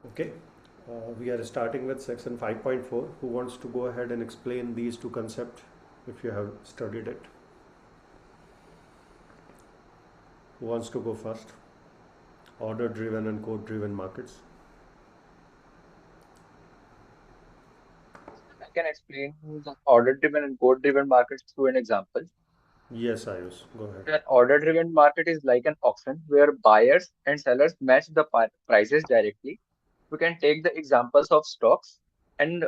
Okay, we are starting with section 5.4. Who wants to go ahead and explain these two concepts if you have studied it? Who wants to go first? Order driven and code driven markets. I can explain the order-driven and code-driven markets through an example. Yes, Ayush, go ahead. An order-driven market is like an auction where buyers and sellers match the prices directly. We can take the examples of stocks. And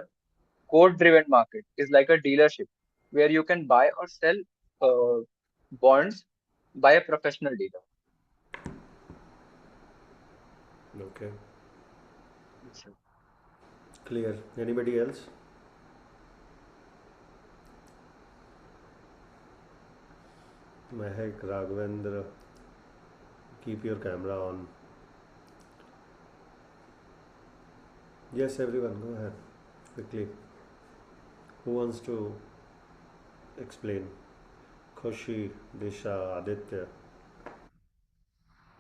code-driven market is like a dealership where you can buy or sell uh, bonds by a professional dealer. Okay, Yes, sir. clear. Anybody else? Mehak, Raghavendra, keep your camera on. Yes, everyone, go ahead quickly. Who wants to explain? Khushi, Disha, Aditya,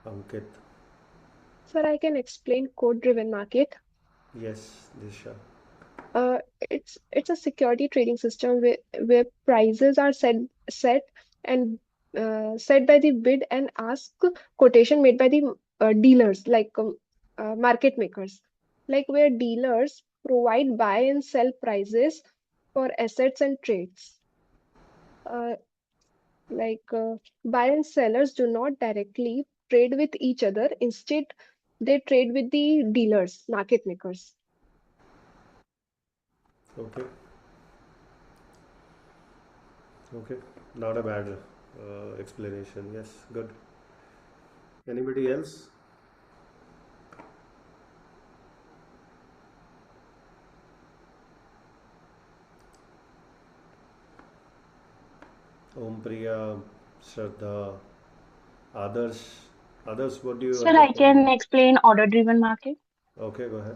Ankit. Sir, I can explain code-driven market. Yes, Disha. It's a security trading system where prices are set and set by the bid and ask quotation made by the dealers market makers, like where dealers provide buy and sell prices for assets and trades. Uh, Buy and sellers do not directly trade with each other. Instead, they trade with the dealers, market makers. Okay, okay. Not a bad explanation. Yes, good. Anybody else? Om Priya, Shraddha, others. Others, what do you Sir, I understand? can explain order-driven market. Okay, go ahead.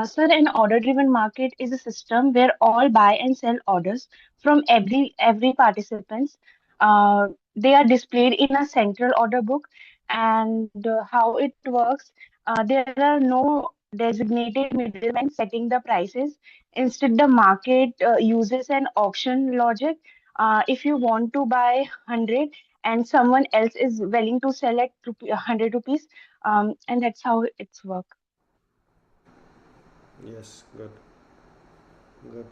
Sir, an order-driven market is a system where all buy and sell orders from every participants. They are displayed in a central order book, and how it works. There are no designated middlemen setting the prices. Instead, the market uses an auction logic. If you want to buy 100 and someone else is willing to sell at 100 rupees, and that's how it's work. Yes, good, good,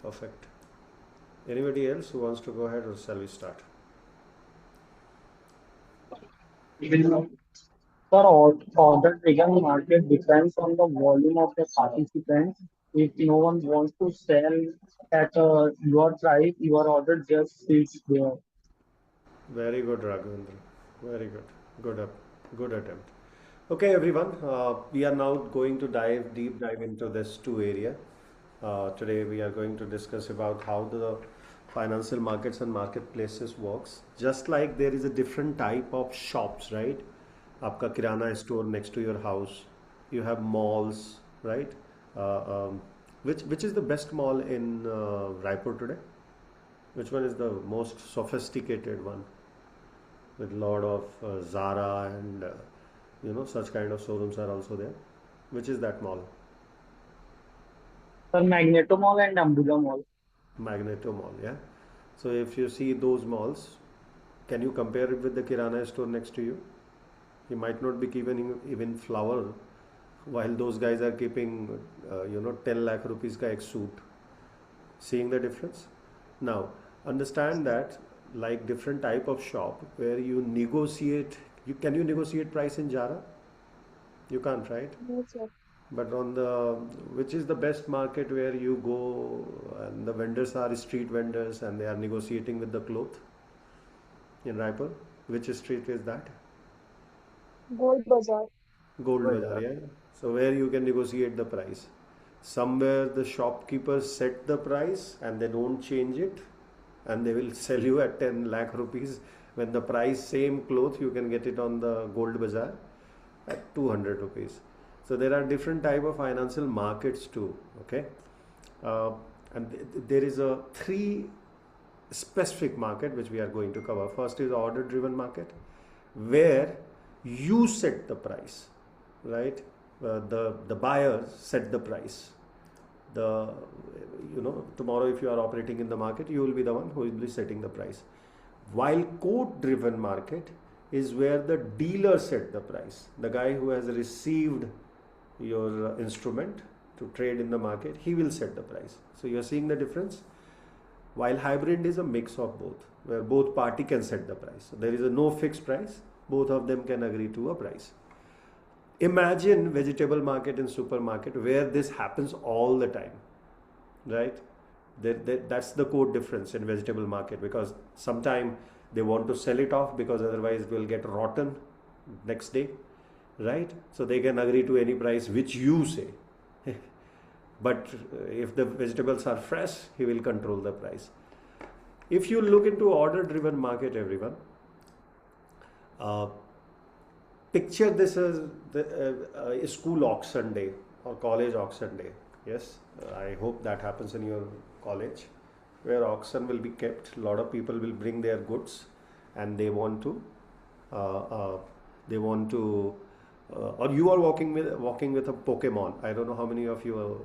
perfect. Anybody else who wants to go ahead, or shall we start? For order taken market depends on the volume of the participants. If no one wants to sell at your price, your order just sits there. Very good, Raghavendra. Very good. Good up. Good attempt. Okay, everyone. We are now going to deep dive into this two area. Today we are going to discuss about how the financial markets and marketplaces works. Just like there is a different type of shops, right? आपका किराना store next to your house. You have malls, right? Which is the best mall in Raipur today? Which one is the most sophisticated one with a lot of Zara and such kind of showrooms are also there? Which is that mall? For Magneto Mall and Ambuja Mall. Magneto Mall, yeah. So if you see those malls, can you compare it with the Kirana store next to you? You might not be keeping even flour, while those guys are keeping 10 lakh rupees ka ek suit. Seeing the difference? Now, understand that like different type of shop where you negotiate, can you negotiate price in Jara? You can't, right? Yes, sir. But on the which is the best market where you go and the vendors are street vendors and they are negotiating with the cloth in Raipur? Which street is that? Gold Bazaar. Gold Bazaar, yeah. So where you can negotiate the price. Somewhere the shopkeepers set the price and they don't change it and they will sell you at 10 lakh rupees when the price same cloth you can get it on the Gold Bazaar at 200 rupees. So there are different type of financial markets too. Okay, uh, and there is a three specific market which we are going to cover. First is order driven market, where You set the price, right? The buyers set the price. The tomorrow if you are operating in the market, you will be the one who will be setting the price. While quote driven market is where the dealer set the price. The guy who has received your instrument to trade in the market, he will set the price. So you are seeing the difference. While hybrid is a mix of both, where both party can set the price. So there is a no fixed price. Both of them can agree to a price. Imagine vegetable market and supermarket where this happens all the time, right? That's the code difference in vegetable market, because sometime they want to sell it off because otherwise it will get rotten next day, right? So they can agree to any price which you say. But if the vegetables are fresh, he will control the price. If you look into order driven market, everyone, picture this as a school auction day or college auction day. Yes, I hope that happens in your college, where auction will be kept. A lot of people will bring their goods, and they want to or you are walking with a Pokemon. I don't know how many of you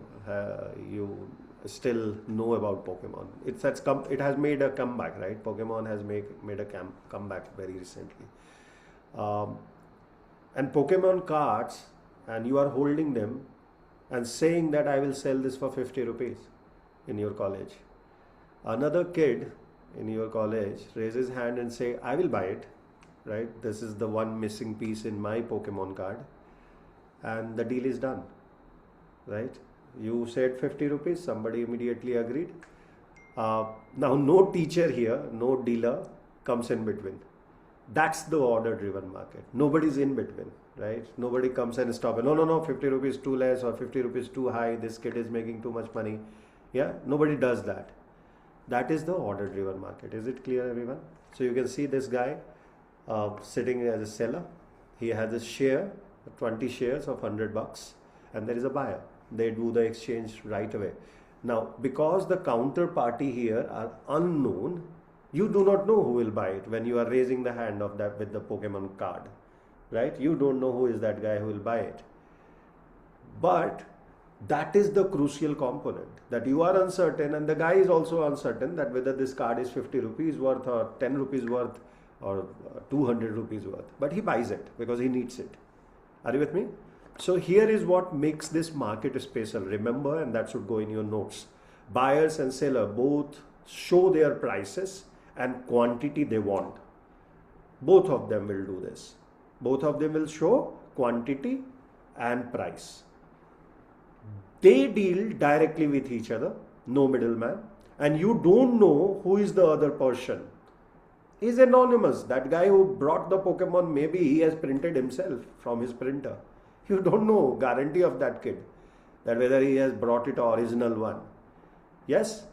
still know about Pokemon. It has made a comeback, right? Pokemon has made a comeback very recently. And Pokemon cards, and you are holding them and saying that I will sell this for 50 rupees in your college. Another kid in your college raises hand and say, I will buy it, right? This is the one missing piece in my Pokemon card, and the deal is done, right? You said 50 rupees, somebody immediately agreed. Now no teacher here, no dealer comes in between. That's the order driven market. Nobody's in between, right? Nobody comes and stop. No, 50 rupees too less or 50 rupees too high. This kid is making too much money. Yeah, nobody does that. That is the order driven market. Is it clear, everyone? So you can see this guy sitting as a seller. He has a share, 20 shares of $100, and there is a buyer. They do the exchange right away. Now, because the counterparty here are unknown, you do not know who will buy it when you are raising the hand of that with the Pokemon card, right? You don't know who is that guy who will buy it. But that is the crucial component, that you are uncertain and the guy is also uncertain that whether this card is 50 rupees worth or 10 rupees worth or 200 rupees worth. But he buys it because he needs it. Are you with me? So here is what makes this market special. Remember, and that should go in your notes. Buyers and seller both show their prices and quantity they want. Both of them will do this. Both of them will show quantity and price. They deal directly with each other, no middleman, and you don't know who is the other person. He's anonymous. That guy who brought the Pokemon, maybe he has printed himself from his printer. You don't know guarantee of that kid, that whether he has brought it original one. Yes,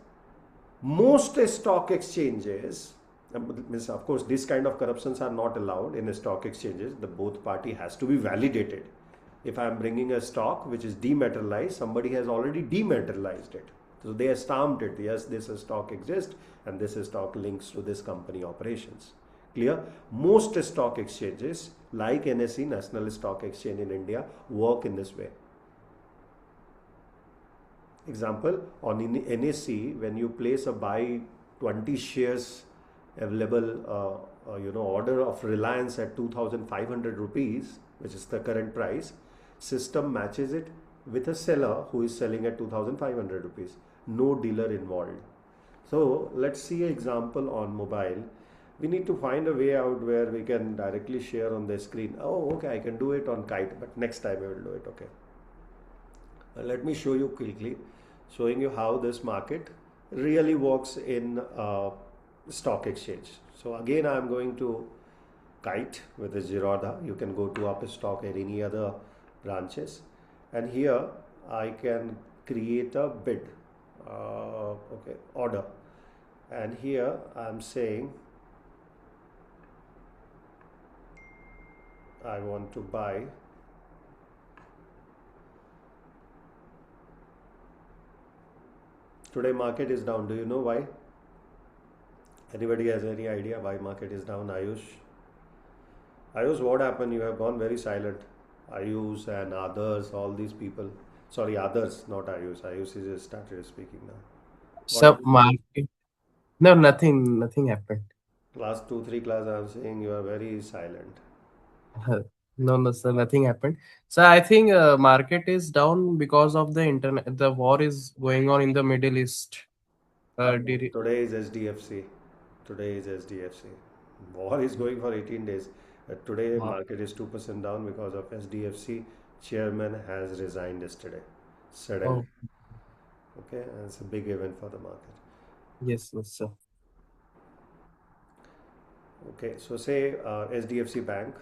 most stock exchanges, of course, this kind of corruptions are not allowed in stock exchanges. The both party has to be validated. If I am bringing a stock which is dematerialized, somebody has already dematerialized it. So they have stamped it. Yes, this stock exists and this stock links to this company operations. Clear? Most stock exchanges like NSE, National Stock Exchange in India, work in this way. Example, on NSE, when you place a buy 20 shares available, order of Reliance at 2,500 rupees, which is the current price, system matches it with a seller who is selling at 2,500 rupees. No dealer involved. So let's see an example on mobile. We need to find a way out where we can directly share on the screen. Oh, okay, I can do it on Kite, but next time I will do it, okay. Let me show you quickly, showing you how this market really works in stock exchange. So again, I'm going to Kite with the Zerodha. You can go to Upstox or any other branches, and here I can create a bid, order, and here I'm saying I want to buy today. Market is down. Do you know why? Anybody has any idea why market is down? Ayush, Ayush, what happened? You have gone very silent. Ayush and others, all these people. Sorry, others, not Ayush. Ayush is just started speaking now. What Sub happened? market. No, nothing happened. Last two, three class, I'm saying you are very silent. No, no, sir, nothing happened. So I think market is down because of the internet. The war is going on in the Middle East. No, Did it, today is SDFC. Today is SDFC. War is going for 18 days. Today wow. market is 2% down because of SDFC. Chairman has resigned yesterday, suddenly. Oh, Okay, and it's a big event for the market. yes, yes, sir. Okay, so say SDFC Bank,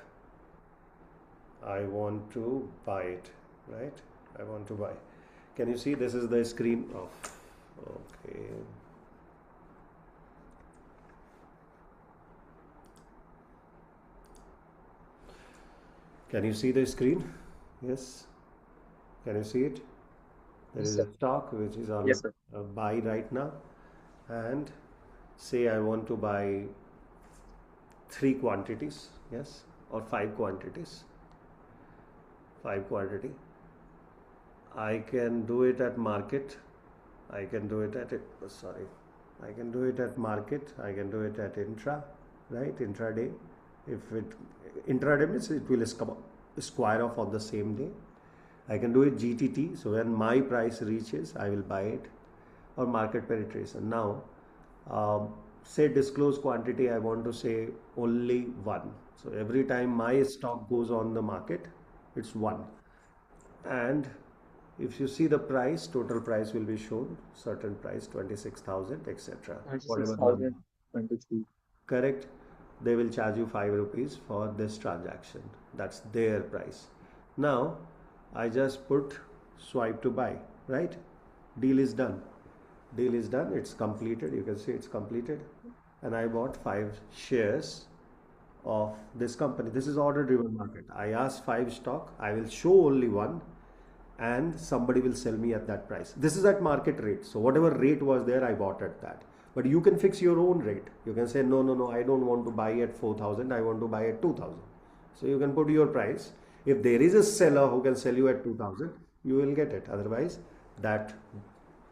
I want to buy it, right? I want to buy. Can you see this is the screen of, okay. Can you see the screen? Yes. Can you see it? There Yes, is sir. a stock which is on Yes, sir. buy right now, and say I want to buy three quantities, yes, or five quantities, five quantity. I can do it at market. I can do it at it. Sorry, I can do it at market. I can do it at intra, right? Intraday. If it intraday means it will square off on the same day. I can do it GTT. So when my price reaches, I will buy it, or market penetration. Now, say disclose quantity, I want to say only one. So every time my stock goes on the market, it's one. And if you see the price, total price will be shown, certain price, 26,000, etc. Whatever number. 26,023. Correct? They will charge you 5 rupees for this transaction. That's their price. Now, I just put swipe to buy, right? Deal is done. Deal is done. It's completed. You can see it's completed. And I bought 5 shares of this company. This is order driven market. I ask 5 stock. I will show only one, and somebody will sell me at that price. This is at market rate. So whatever rate was there, I bought at that. But you can fix your own rate. You can say, no, no, no, I don't want to buy at 4,000. I want to buy at 2,000. So you can put your price. If there is a seller who can sell you at 2,000, you will get it. Otherwise, that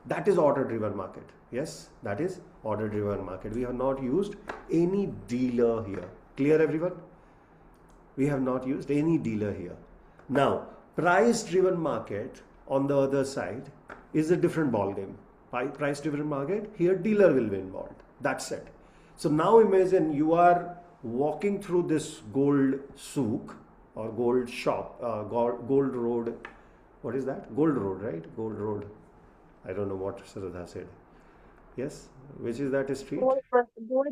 that is order driven market. Yes, that is order driven market. We have not used any dealer here. Clear, everyone? We have not used any dealer here. Now, price driven market on the other side is a different ball game. Price driven market, here dealer will be involved. That's it. So now imagine you are walking through this gold souk or gold shop, gold road. What is that? Gold road, right? Gold road. I don't know what Saradha said. Yes, which is that street? Gold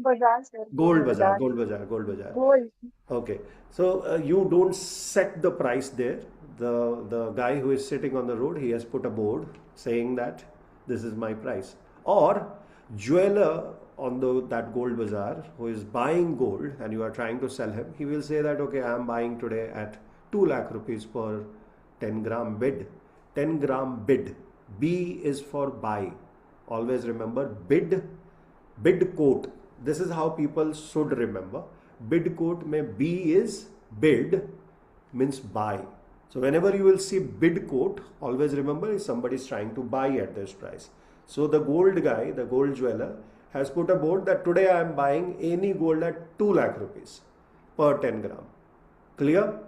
Bazaar, sir. Gold Bazaar, Gold Bazaar, Gold Bazaar. Gold. Okay, so you don't set the price there. The guy who is sitting on the road, he has put a board saying that this is my price. Or jeweler on the that Gold Bazaar who is buying gold and you are trying to sell him, he will say that okay, I am buying today at 2 lakh rupees per 10 gram bid. 10 gram bid. B is for buy. Always remember bid quote. This is how people should remember. Bid quote may B is bid means buy. So whenever you will see bid quote, always remember if somebody is trying to buy at this price. So the gold guy, the gold jeweler, has put a board that today I am buying any gold at 2 lakh rupees per 10 gram. Clear?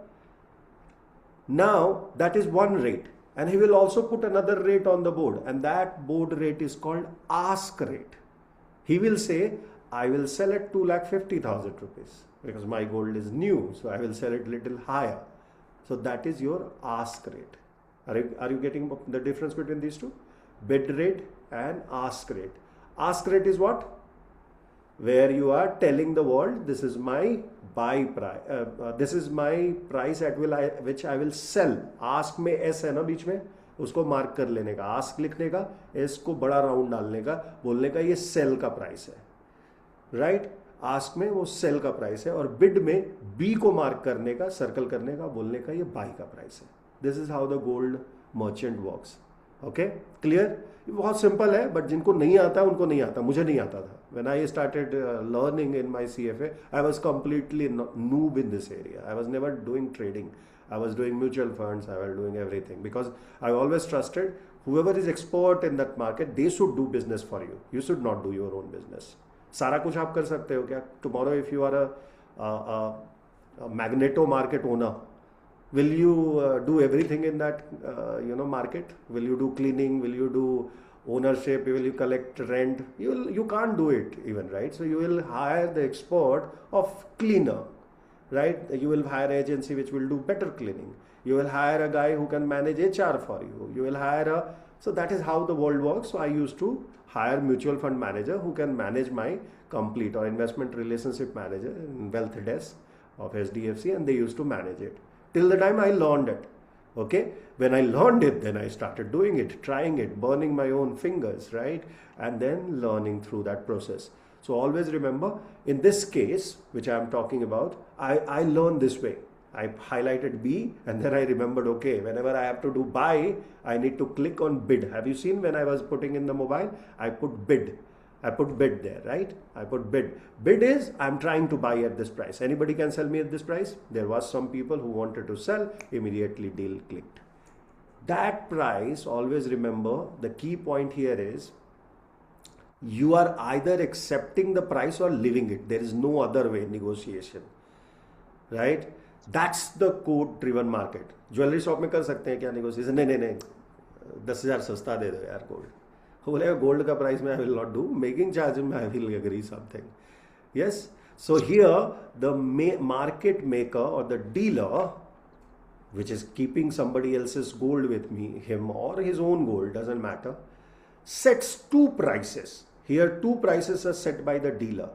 Now that is one rate, and he will also put another rate on the board, and that board rate is called ask rate. He will say, I will sell at 2,50,000 rupees because my gold is new, so I will sell it little higher. So that is your ask rate. Are you getting the difference between these two? Bid rate and ask rate. Ask rate is what? Where you are telling the world, this is my buy price, this is my price at which I will sell. Ask में S है ना बीच में, उसको mark कर लेने का, ask लिखने का, S को बड़ा राउंड डालने का, बोलने का ये सेल का प्राइस है, राइट? आस्क में वो सेल का प्राइस है, और बिड में बी को मार्क करने का, सर्कल करने का, बोलने का ये बाई का प्राइस है. This is how the gold merchant works. Okay clear? बहुत सिंपल है, बट जिनको नहीं आता उनको नहीं आता, मुझे नहीं आता था. When I started learning in my CFA, I was completely noob in this area. I was never doing trading. I was doing mutual funds, I was doing everything because I always trusted whoever is expert in that market, they should do business for you. You should not do your own business. सारा कुछ आप कर सकते हो क्या? Tomorrow if you are a magneto market owner, will you do everything in that market? Will you do cleaning? Will you do ownership? Will you collect rent? You can't do it even, right? So you will hire the expert of cleaner, right? You will hire agency which will do better cleaning. You will hire a guy who can manage HR for you. You will hire a, so that is how the world works. So I used to hire mutual fund manager who can manage my complete, or investment relationship manager in wealth desk of SDFC, and they used to manage it till the time I learned it. Okay, when I learned it, then I started doing it, trying it, burning my own fingers, right? And then learning through that process. So always remember, in this case which I am talking about, I learned this way. I highlighted B, and then I remembered, okay, whenever I have to do buy, I need to click on bid. Have you seen when I was putting in the mobile, I put bid. I put bid there, right? I put bid. Bid is I'm trying to buy at this price. Anybody can sell me at this price. There was some people who wanted to sell, immediately deal clicked. That price, always remember, the key point here is you are either accepting the price or leaving it. There is no other way negotiation, right? That's the code driven market. Jewellery shop में कर सकते हैं क्या negotiation? नहीं नहीं नहीं, 10,000 सस्ता दे दो यार गोल्ड. वो बोलेगा गोल्ड का प्राइस में I will not do, making charge में I will agree something. Yes, so here the market maker और the dealer which is keeping somebody else's gold with me, him or his own gold, doesn't matter, sets two prices. Here two prices are set by the dealer.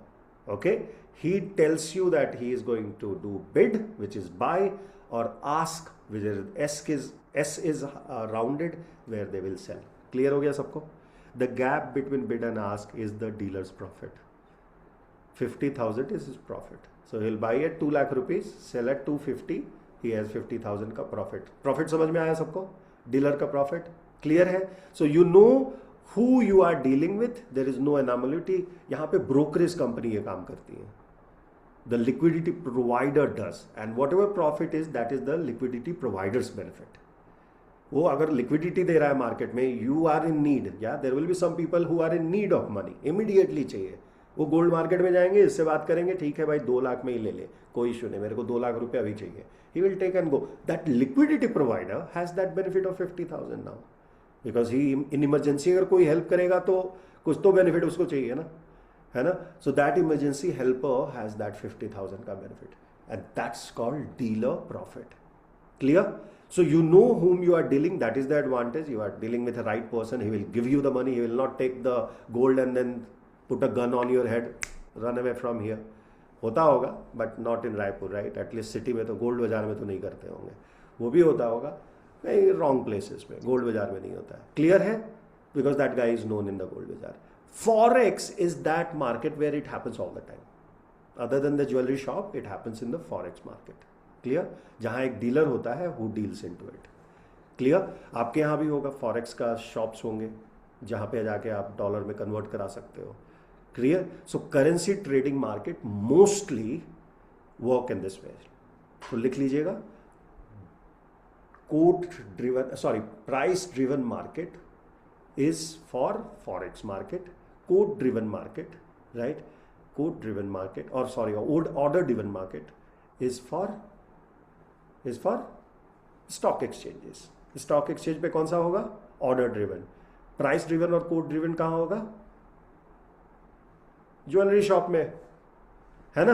Okay, he tells you that he is going to do bid, which is buy, or ask, which is S is rounded, where they will sell. Clear हो गया सबको? The gap between bid and ask is the dealer's profit. 50,000 is his profit. So he'll buy at 2 lakh rupees, sell at 250. He has 50,000 का profit. Profit समझ में आया सबको? Dealer का profit clear है? So you know who you are dealing with. There is no anomaly. यहाँ पे brokerage company ये काम करती है. The liquidity provider does, and whatever profit is, that is the liquidity providers benefit. वो अगर liquidity दे रहा है मार्केट में, यू आर इन नीड, या there will be some people who are in need of money, immediately चाहिए. वो gold market में जाएंगे, इससे बात करेंगे, ठीक है भाई 2 लाख में ही ले ले, कोई इशू नहीं, मेरे को 2 लाख रुपये अभी चाहिए. He will take and go. That liquidity provider has that benefit of 50,000 now, because he in emergency अगर कोई help करेगा तो कुछ तो benefit उसको चाहिए ना, है ना? So that emergency helper has that 50,000 का benefit, and that's called dealer profit. Clear? So you know whom you are dealing. That is the advantage. You are dealing with the right person. He will give you the money. He will not take the gold and then put a gun on your head, run away from here. होता होगा, but not in Raipur, right? At least city में तो, gold बाजार में तो नहीं करते होंगे. वो भी होता होगा नहीं, रॉन्ग प्लेसेस में, गोल्ड बाजार में नहीं होता है. क्लियर है? Because that guy is known in the gold बाजार. Forex is that market where it happens all the time. Other than the jewellery shop, it happens in the forex market. Clear? जहाँ एक dealer होता है who deals into it. Clear? आपके यहाँ भी होगा, forex का शॉप्स होंगे जहाँ पे जाके आप डॉलर में कन्वर्ट करा सकते हो. Clear? So currency trading market mostly work in this way. तो लिख लीजिएगा, price driven market is for forex market. Quote driven market, right? Quote driven market, or sorry, order driven market is for stock exchanges. Stock exchange पे कौन सा होगा? Order driven. Price driven और quote driven कहाँ होगा? Jewellery shop में, है ना,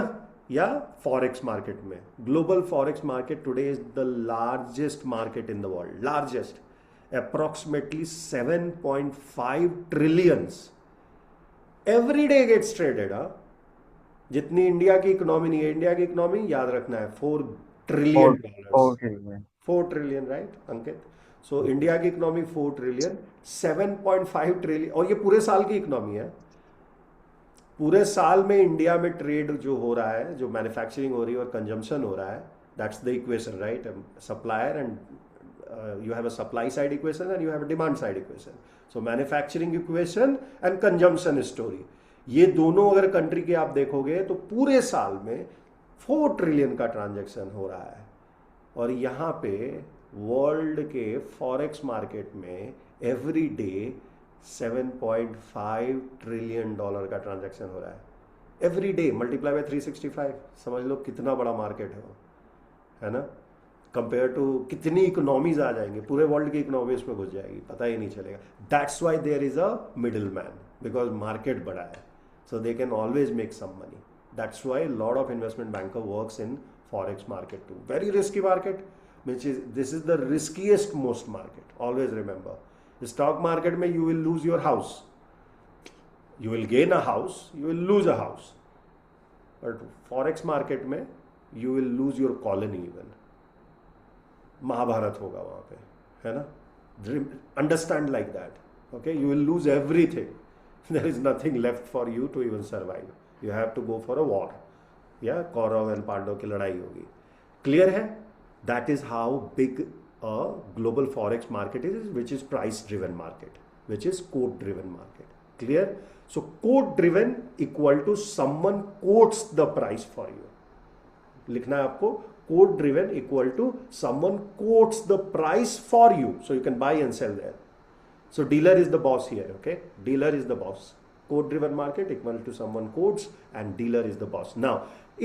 या फॉरेक्स मार्केट में. Global forex market today is the largest market in the world. Largest, approximately 7.5 trillions every day gets traded. जितनी इंडिया की इकोनॉमी नहीं है, इंडिया की इकोनॉमी याद रखना है 4 trillion dollar. 4 trillion, right Ankit? So India की इकोनॉमी 4 ट्रिलियन, 7.5 ट्रिलियन, और ये पूरे साल की इकोनॉमी है. पूरे साल में इंडिया में ट्रेड जो हो रहा है, जो मैन्युफैक्चरिंग हो रही है और कंजम्पशन हो रहा है, that's the equation, right? Supplier and you have a supply side equation and you have a demand side equation. So manufacturing equation and consumption story, ये दोनों अगर कंट्री के आप देखोगे तो पूरे साल में 4 ट्रिलियन का ट्रांजैक्शन हो रहा है, और यहाँ पे वर्ल्ड के फॉरेक्स मार्केट में एवरी डे 7.5 ट्रिलियन डॉलर का ट्रांजैक्शन हो रहा है एवरी डे, मल्टीप्लाई बाय 365, समझ लो कितना बड़ा मार्केट है ना। कंपेयर टू कितनी इकोनॉमीज आ जाएंगे, पूरे वर्ल्ड की इकोनॉमी उसमें घुस जाएगी, पता ही नहीं चलेगा। That's why there is a middle man, because market बड़ा है, so they can always make some money. That's why a lot of investment banker works in forex market too. Very risky market, this is the riskiest most market. Always remember, the stock market mein you will lose your house, you will gain a house, you will lose a house, but forex market mein you will lose your colony even. Mahabharat होगा वहाँ पे, है ना? Understand like that, okay? You will lose everything. There is nothing left for you to even survive. You have to go for a war. Yeah, Kaurava and Pandav की लड़ाई होगी. Clear है? That is how big a global forex market is, which is price driven market, which is quote driven market. Clear? So quote driven equal to someone quotes the price for you. लिखना है आपको, quote driven equal to someone quotes the price for you, so you can buy and sell there. So dealer is the boss here, okay? Dealer is the boss. Quote driven market equal to someone quotes and dealer is the boss. Now,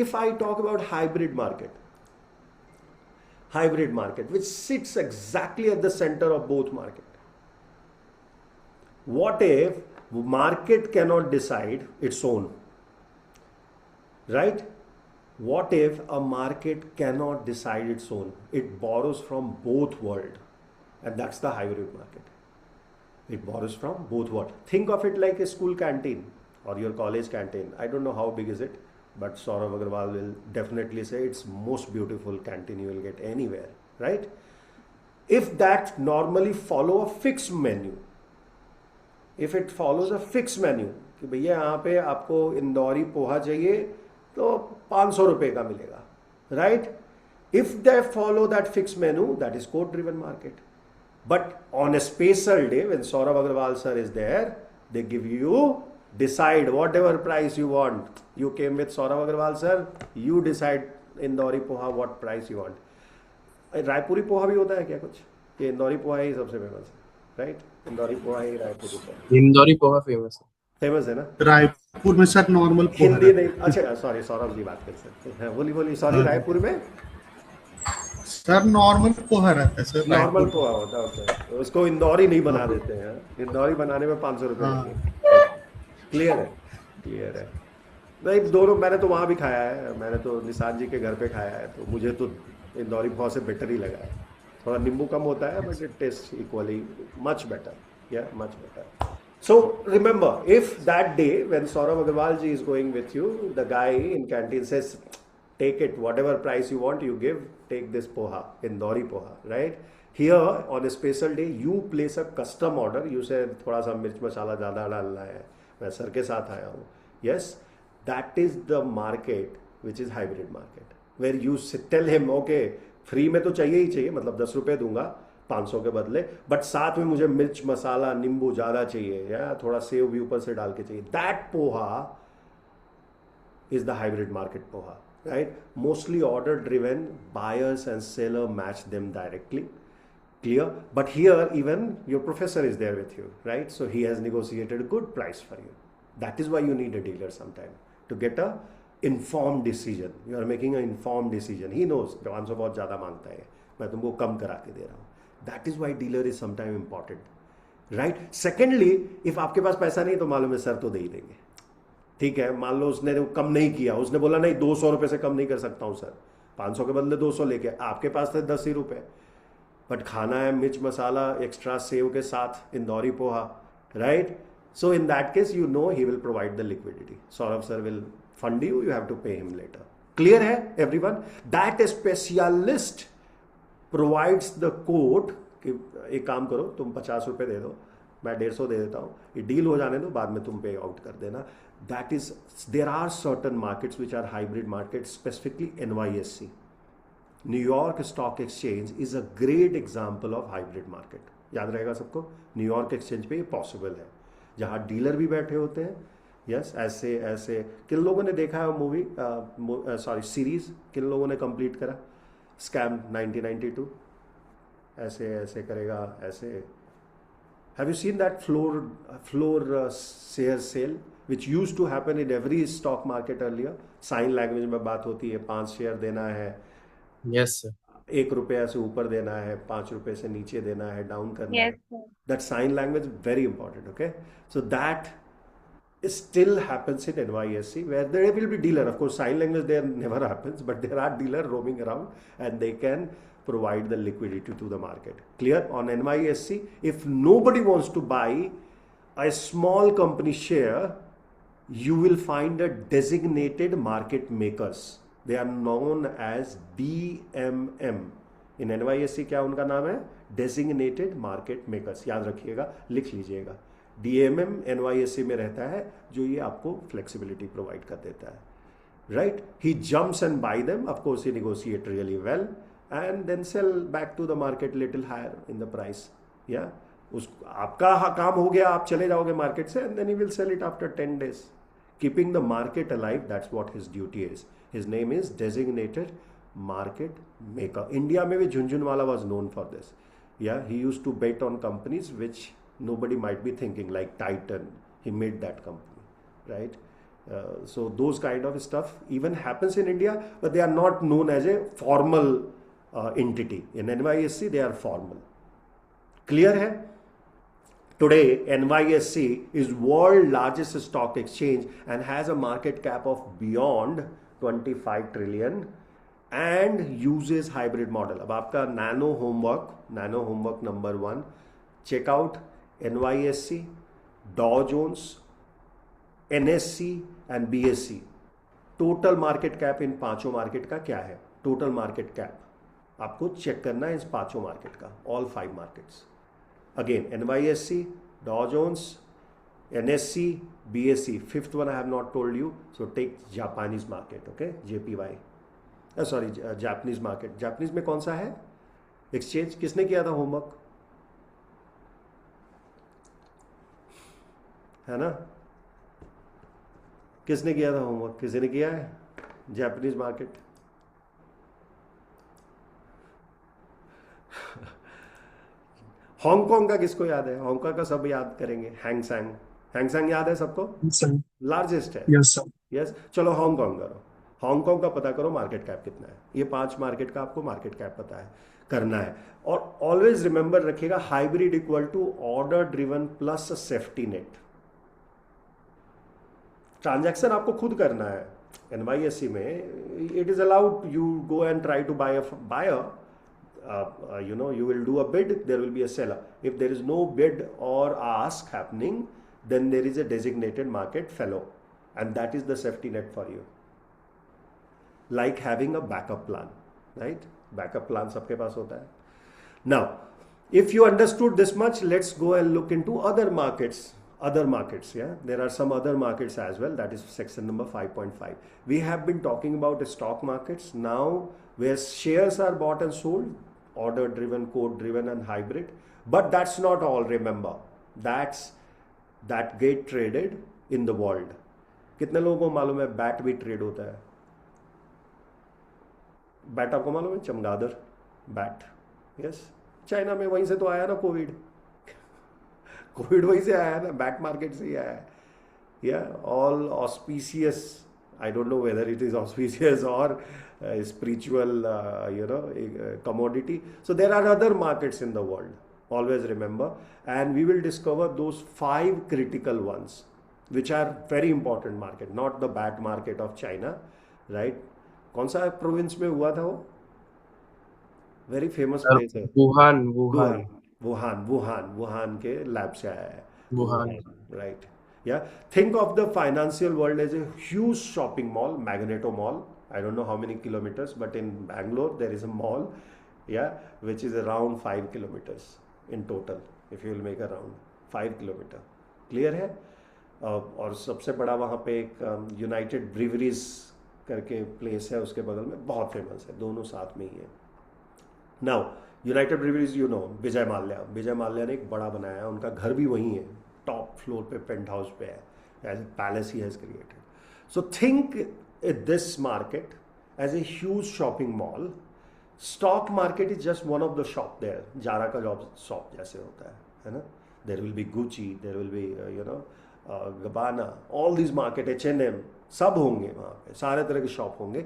if I talk about hybrid market, which sits exactly at the center of both market. What if market cannot decide its own? Right? What if a market cannot decide its own? It borrows from both world, and that's the hybrid market. It borrows from both what? Think of it like a school canteen or your college canteen. I don't know how big is it, but Saurav Agarwal will definitely say it's most beautiful canteen you will get anywhere, right? If that normally follow a fixed menu, if it follows a fixed menu, कि भैया यहाँ पे आपको इंदौरी पोहा चाहिए तो 500 रुपए का मिलेगा, right? If they follow that fixed menu, that is quote driven market. But on a special day when Saurav Agarwal sir is there, they give you, decide whatever price you want. You came with Saurav Agarwal sir, you decide Indori poha what price you want. Raipuri poha भी होता है क्या कुछ? ये इंदौरी पोहा ही सबसे famous है, right? Indori poha ही Raipuri poha. Indori poha famous है ना? रायपुर में सर नॉर्मल पोहा हिंदी नहीं, अच्छा सॉरी, सौरभ जी बात कर सकते हैं, बोली सॉरी। रायपुर में सर नॉर्मल पोहा रहता है सर, नॉर्मल पोहा होता है, उसको इंदौरी नहीं बना देते हैं, इंदौरी बनाने में 500 रुपये। क्लियर है भाई, दोनों मैंने तो वहाँ भी खाया है, मैंने तो निशांत जी के घर पे खाया है, तो मुझे तो इंदौरी पोहा से बेटर ही लगा है। थोड़ा नींबू कम होता है but it taste equally much better, या much better. So remember, if that day when Saurav Agarwal ji is going with you, the guy in canteen says, take it, whatever price you want, you give, take this poha, Indori poha, right? Here on a special day, you place a custom order. You say, थोड़ा सा मिर्च मसाला ज़्यादा डालना है, मैं sir के साथ आया हूँ. Yes, that is the market which is hybrid market, where you tell him, okay, free में तो चाहिए ही चाहिए, मतलब 10 रुपये दूंगा 500 के बदले, बट साथ में मुझे मिर्च मसाला नींबू ज़्यादा चाहिए, या थोड़ा सेव भी ऊपर से डाल के चाहिए. That poha is the hybrid market poha, right? Mostly order driven, buyers and seller match them directly. Clear? But here even your professor is there with you, right? So he has negotiated a good price for you. That is why you need a dealer sometime to get a informed decision. You are making an informed decision. He knows 500 बहुत ज़्यादा मांगता है, मैं तुमको कम करा के दे रहा हूँ. That is why dealer is sometime important, right? Secondly, if आपके पास पैसा नहीं तो मालूम है सर तो दे ही देंगे. ठीक है, मान लो उसने कम नहीं किया, उसने बोला नहीं 200 रुपये से कम नहीं कर सकता हूँ सर, 500 के बदले 200 लेके, आपके पास थे 10 ही रुपये, बट खाना है मिर्च मसाला एक्स्ट्रा सेव के साथ Indori poha, right? So in that case you know he will provide the liquidity. Saurabh sir will fund you, you have to pay him later. Clear है everyone? That specialist provides the code कि एक काम करो, तुम 50 रुपये दे दो, मैं 150 दे देता हूँ, ये डील हो जाने दो, बाद में तुम पे आउट कर देना. That is, there are certain markets which are hybrid market, specifically NYSE. New York stock exchange is a great example of hybrid market. याद रहेगा सबको, न्यूयॉर्क एक्सचेंज पे ये पॉसिबल है, जहाँ डीलर भी बैठे होते हैं। यस, ऐसे ऐसे किन लोगों ने देखा है मूवी, सॉरी सीरीज, किन लोगों ने कंप्लीट करा स्कैम 1992? ऐसे ऐसे करेगा ऐसे। Have you seen that floor share sale which use to happen in every stock market earlier? Sign language में बात होती है, 5 शेयर देना है, Yes, sir. 1 रुपया से ऊपर देना है, 5 रुपये से नीचे देना है, डाउन करना है। Yes, sir. That sign language very important. Okay, so that still happens in NYSE, where there will be dealer. Of course, sign language there never happens, but there are dealer roaming around and they can provide the liquidity to the market. Clear? On NYSE, if nobody wants to buy a small company share, you will find a designated market makers. They are known as DMM. In NYSE क्या उनका नाम है? Designated market makers. याद रखिएगा, लिख लीजिएगा। DMM NYSE में रहता है, जो ये आपको फ्लेक्सिबिलिटी प्रोवाइड कर देता है। Right, he jumps and buy them, of course he negotiate really well and then sell back to the market little higher in the price. या उस आपका काम हो गया, आप चले जाओगे मार्केट से, and then he will sell it after 10 days, keeping the market alive. That's what his duty is. His name is designated market maker. India में भी Jhunjhunwala was known for this. Yeah, he used to bet on companies which nobody might be thinking, like Titan. He made that company, right? So those kind of stuff even happens in India, but they are not known as a formal entity. In NYSE, they are formal. Clear है? Today, NYSE is world largest stock exchange and has a market cap of beyond 25 trillion and uses hybrid model. अब आपका nano homework number 1, check out NYSE, Dow Jones, NSE and BSE. Total market cap in पांचों market का क्या है? Total market cap आपको check करना है इस पांचों मार्केट का, all 5 markets. Again, NYSE, Dow Jones, NSE, BSE. 5th one I have not told you. So take Japanese market, okay? JPY. Sorry, Japanese market. Japanese में कौन सा है एक्सचेंज? किसने किया था होमवर्क? है ना? किसने किया था होमवर्क? किसी ने किया है? Japanese market. हांगकांग का किसको याद है? हांगकांग का सब याद करेंगे। हैंगसेंग, हैंगसेंग याद है सबको? लार्जेस्ट है। Yes sir. यस, चलो हांगकांग करो, हांगकांग का पता करो मार्केट कैप कितना है। ये 5 मार्केट का आपको मार्केट कैप पता है, करना है। और ऑलवेज रिमेंबर रखिएगा, hybrid equal to order driven plus safety net. Transaction आपको खुद करना है। NYSE में it is allowed, you go and try to buy you will do a bid, there will be a seller. If there is no bid or ask happening, then there is a designated market fellow, and that is the safety net for you, like having a backup plan, right? Backup plan सबके पास होता है। Now, if you understood this much, let's go and look into other markets. Yeah, there are some other markets as well. That is section number 5.5. We have been talking about stock markets. Now, where shares are bought and sold, order driven, code driven and hybrid. But that's not all, remember. That get traded in the world. कितने लोगों को मालूम है bat भी trade होता है? Bat आपको मालूम है? चमगादड़ बैट। यस, चाइना में वहीं से तो आया ना कोविड। कोविड वहीं से आया ना, बैट मार्केट से ही आया। या all auspicious, I don't know whether it is auspicious or spiritual, commodity. So there are other markets in the world. Always remember, and we will discover those 5 critical ones, which are very important market, not the bad market of China, right? कौन सा province में हुआ था वो? Very famous place है। Wuhan के lab से आया है। Wuhan, right. Yeah, think of the financial world as a huge shopping mall, Magneto Mall. I don't know how many kilometers, but in Bangalore there is a mall, yeah, which is around 5 kilometers in total. If you will make a round, 5 kilometer. Clear है? और सबसे बड़ा वहाँ पे एक United ब्रीवरीज करके place है उसके बगल में, बहुत फेमस है, दोनों साथ में ही है. Now United Breweries, you know Vijay Mallya ने एक बड़ा बनाया है, उनका घर भी वहीं है, टॉप फ्लोर पे, पेंट हाउस पे है, as a palace he has created. So think this market as a huge shopping mall. Stock market is just one of the shop there, Zara का जॉब शॉप जैसे होता है ना. There will be Gucci, there will be you know Gabbana, all this market, H&M, सब होंगे वहाँ पे, सारे तरह के शॉप होंगे.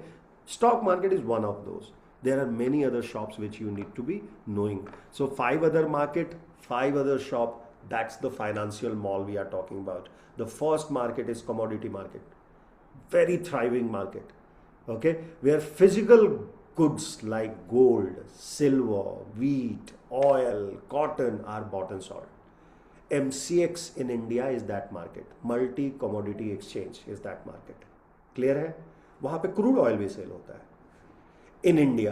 Stock market is one of those. There are many other shops which you need to be knowing. So 5 other market, 5 other shop, that's the financial mall we are talking about. The first market is commodity market. Very thriving market. Okay, where physical goods like gold, silver, wheat, oil, cotton are bought and sold. MCX in India is that market. Multi commodity exchange is that market. Clear है? वहाँ पे crude oil भी sale होता है. In India,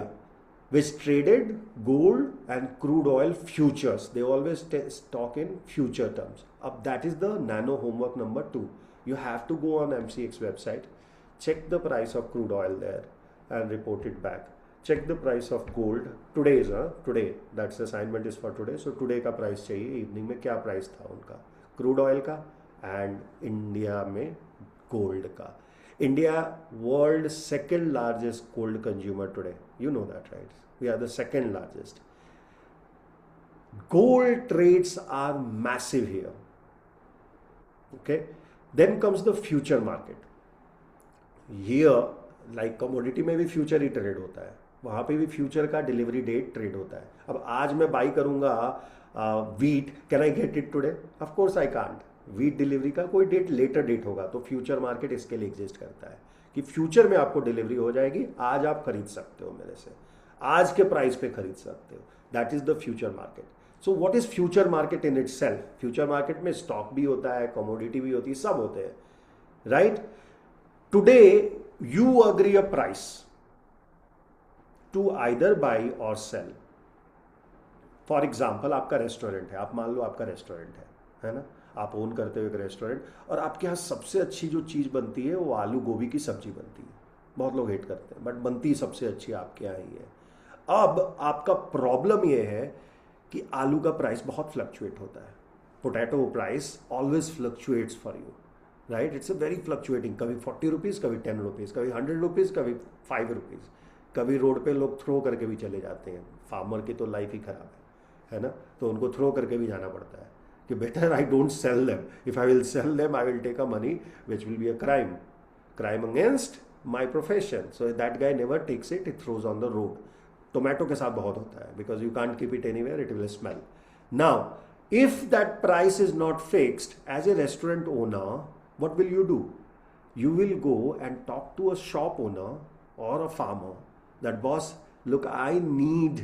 which traded gold and crude oil futures. They always talk in future terms. That is the nano homework number 2. You have to go on MCX website, check the price of crude oil there and report it back. Check the price of gold. Today, that's the assignment is for today. So today का price चाहिए, evening में क्या price था उनका, crude oil का and India में gold का. India, world second largest gold consumer today. You know that, right? We are the second largest. Gold trades are massive here. Okay. Then comes the future market. Here, like commodity में भी future ही trade होता है, वहाँ पे भी future का delivery date trade होता है. अब आज मैं buy करूँगा wheat, can I get it today? Of course I can't. Wheat delivery का कोई डेट, लेटर डेट होगा. तो फ्यूचर मार्केट इसके लिए एग्जिस्ट करता है कि फ्यूचर में आपको डिलीवरी हो जाएगी, आज आप खरीद सकते हो मेरे से, आज के प्राइस पे खरीद सकते हो. That is the future market. So what is future market in itself? Future market में स्टॉक भी होता है, कमोडिटी भी होती है, सब होते हैं, right? Today you agree a price to either buy or sell. For example, आपका रेस्टोरेंट है, आप मान लो आपका रेस्टोरेंट है ना, आप ओन करते हो एक रेस्टोरेंट, और आपके यहाँ सबसे अच्छी जो चीज़ बनती है वो आलू गोभी की सब्जी बनती है. बहुत लोग हेट करते हैं, बट बनती सबसे अच्छी आपके यहाँ ही है. अब आपका प्रॉब्लम ये है कि आलू का प्राइस बहुत फ्लक्चुएट होता है. Potato price always fluctuates for you, right? It's a very fluctuating. कभी 40 रुपीज़, कभी 10 रुपीज़, कभी 100 रुपीज़, कभी 5 रुपीज़. कभी रोड पे लोग थ्रो करके भी चले जाते हैं. फार्मर की तो लाइफ ही खराब है ना, तो उनको थ्रो करके भी जाना पड़ता है कि better I don't sell them. If I will sell them I will take a money which will be a crime against my profession. So that guy never takes it, it throws on the road. Tomato के साथ बहुत होता है, because you can't keep it anywhere, it will smell. Now if that price is not fixed, as a restaurant owner what will you do? You will go and talk to a shop owner or a farmer that, boss, look, I need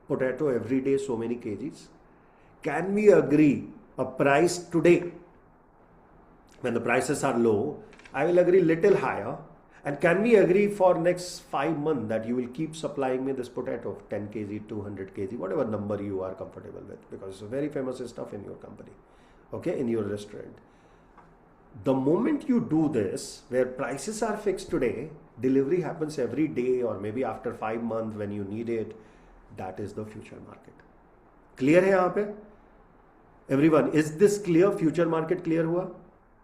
potato every day, so many kgs. Can we agree a price today? When the prices are low, I will agree little higher. And can we agree for next 5 months that you will keep supplying me this potato, 10 kg, 200 kg, whatever number you are comfortable with, because it's a very famous stuff in your company, okay, in your restaurant. The moment you do this, where prices are fixed today, delivery happens every day or maybe after 5 months when you need it, that is the future market. Clear है यहाँ पे? Everyone, is this clear? Future market clear हुआ?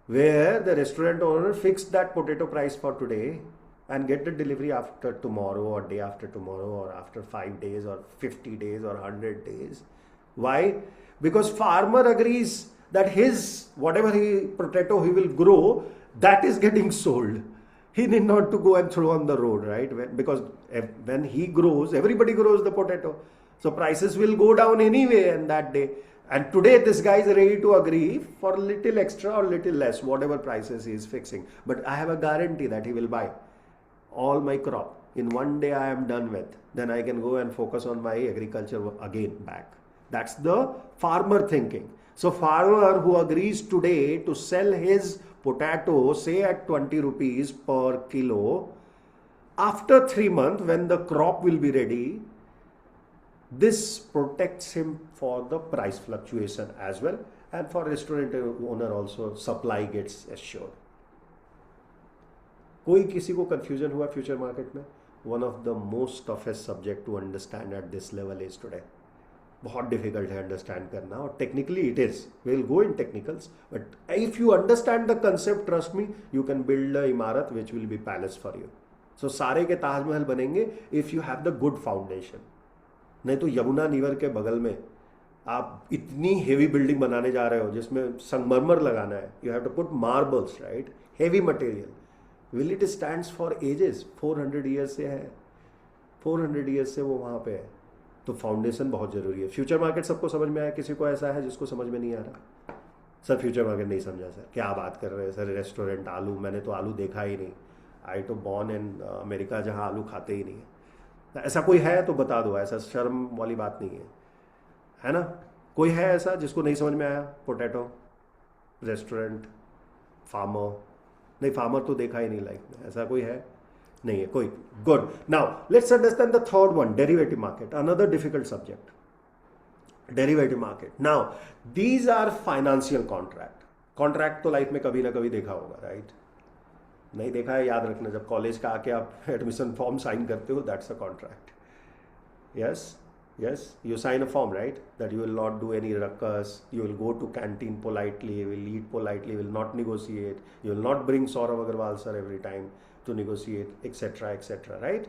Where the restaurant owner fixed that potato price for today and get the delivery after tomorrow or day after tomorrow or after 5 days or 50 days or 100 days. Why? Because farmer agrees that his whatever potato he will grow, that is getting sold. He need not to go and throw on the road, right? Because when he grows, everybody grows the potato, so prices will go down anyway in that day. And today this guy is ready to agree for a little extra or little less, whatever prices he is fixing. But I have a guarantee that he will buy all my crop in one day. I am done with, then I can go and focus on my agriculture again back. That's the farmer thinking. So farmer who agrees today to sell his potato, say at 20 rupees per kilo, after 3 months when the crop will be ready, this protects him for the price fluctuation as well, and for restaurant owner also, supply gets assured. कोई किसी को confusion हुआ future market में? One of the most toughest subject to understand at this level is today. बहुत difficult है understand करना, और technically it is. Will go in technicals, but if you understand the concept, trust me, you can build a इमारत विच will B palace for you. सो सारे के ताजमहल बनेंगे if you have the good foundation. नहीं तो यमुना नीवर के बगल में आप इतनी हेवी बिल्डिंग बनाने जा रहे हो जिसमें संगमरमर लगाना है, you have to put marbles, right, heavy material. Will it stands for ages? 400 years से है, 400 ईयर्स से वो वहाँ पे है. तो फाउंडेशन बहुत ज़रूरी है. फ्यूचर मार्केट सबको समझ में आया? किसी को ऐसा है जिसको समझ में नहीं आ रहा? सर फ्यूचर मार्केट नहीं समझा. सर क्या बात कर रहे हैं सर, रेस्टोरेंट आलू, मैंने तो आलू देखा ही नहीं. आई तो बॉर्न इन अमेरिका जहाँ आलू खाते ही नहीं है. ऐसा कोई है तो बता दो, ऐसा शर्म वाली बात नहीं है ना? कोई है ऐसा जिसको नहीं समझ में आया? Potato, restaurant, farmer? नहीं, फार्मर तो देखा ही नहीं लाइफ में. ऐसा कोई है? नहीं है कोई. Good. Now let's understand the third one, derivative market, another difficult subject. Derivative market. Now these are financial contract. Contract तो लाइफ में कभी ना कभी देखा होगा, राइट? नहीं देखा है, याद रखना, जब कॉलेज का आके आप एडमिशन फॉर्म साइन करते हो, that's a contract. yes, you sign a form, right, that you will not do any ruckus, you will go to canteen politely, you will eat politely, you will not negotiate, you will not bring Saurav Agarwal sir every time to negotiate, etc., right?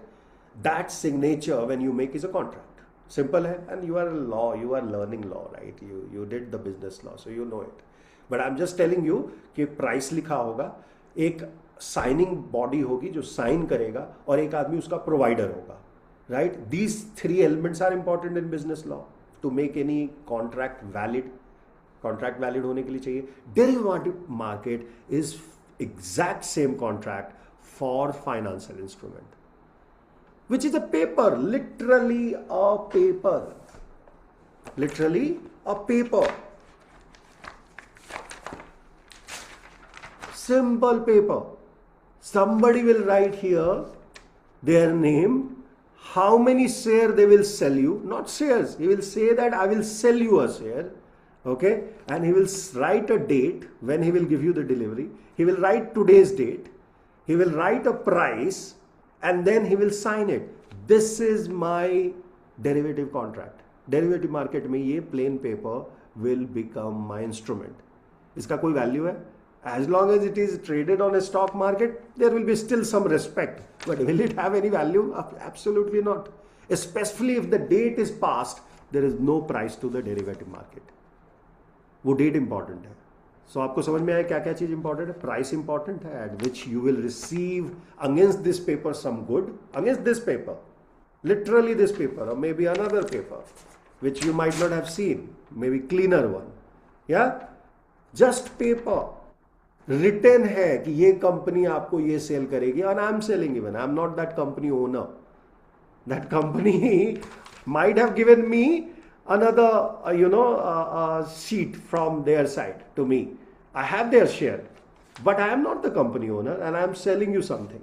That signature when you make is a contract. Simple hai, and you are learning law, right? You did the business law, so you know it. But I'm just telling you कि price लिखा होगा, एक signing body होगी जो sign करेगा, और एक आदमी उसका provider होगा. Right? These three elements are important in business law to make any contract valid. Contract valid होने के लिए चाहिए. Derivative market is exact same contract for financial instrument, which is a paper, literally a paper. Literally a paper. Simple paper. Somebody will write here their name, how many share they will sell you, not shares, he will say that I will sell you a share, okay, and he will write a date when he will give you the delivery, he will write today's date, he will write a price, and then he will sign it. This is my derivative contract. Derivative market में ये plain paper will become my instrument. इसका कोई value है? As long as it is traded on a stock market, there will be still some respect. But will it have any value? Absolutely not. Especially if the date is passed, there is no price to the derivative market. वो date important है. So आपको समझ में आया क्या क्या चीज important है? Price important है, at which you will receive against this paper some good, against this paper, literally this paper, or maybe another paper, which you might not have seen, maybe cleaner one. Yeah, just paper. Written है कि ये company आपको ये cell करेगी, and I'm selling even. I'm not that company owner. That company might have given me another, sheet from their side to me. I have their share, but I am not the company owner, and I am selling you something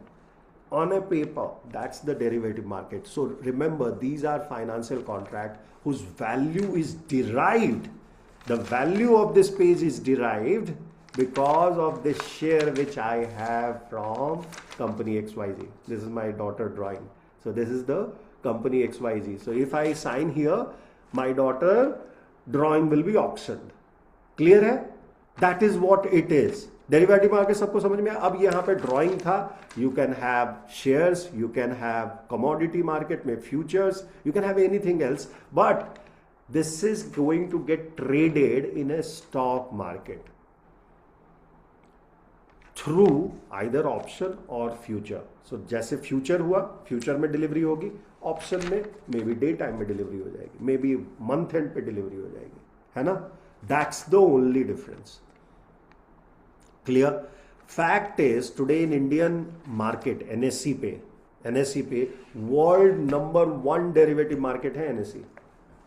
on a paper. That's the derivative market. So remember, these are financial contract whose value is derived. The value of this page is derived because of the share which I have from company XYZ. This is my daughter drawing. So this is the company XYZ. So if I sign here, my daughter drawing will be auctioned. Clear है? That is what it is. Derivative market सबको समझ में आया? अब यहाँ पे drawing था. You can have shares, you can have commodity market में futures, you can have anything else. But this is going to get traded in a stock market through either option or future. So जैसे future हुआ, future में delivery होगी, option में maybe day time में delivery हो जाएगी, maybe month end पे delivery हो जाएगी, है ना? That's the only difference. Clear? Fact is today in Indian market NSE पे world number 1 derivative market है NSE.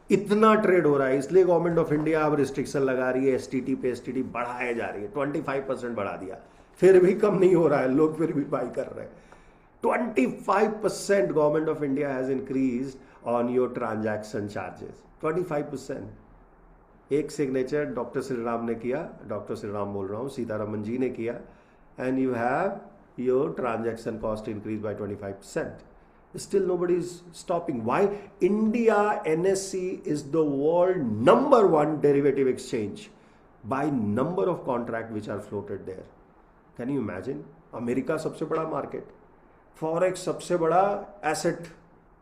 इतना ट्रेड हो रहा है, इसलिए गवर्नमेंट ऑफ इंडिया अब रिस्ट्रिक्शन लगा रही है, एसटीटी पे एसटीटी बढ़ाया जा रही है. 25% बढ़ा दिया, फिर भी कम नहीं हो रहा है, लोग फिर भी बाई कर रहे हैं. 25% government of India has increase on your transaction charges. 25%. एक सिग्नेचर डॉक्टर श्री राम ने किया, डॉक्टर श्री राम बोल रहा हूँ, सीतारमन जी ने किया, and you have your transaction cost increased by 25%. Still nobody is stopping. Why? India NSE is the world #1 derivative exchange by number of contract which are floated there. Can you imagine? America सबसे बड़ा market, forex सबसे बड़ा asset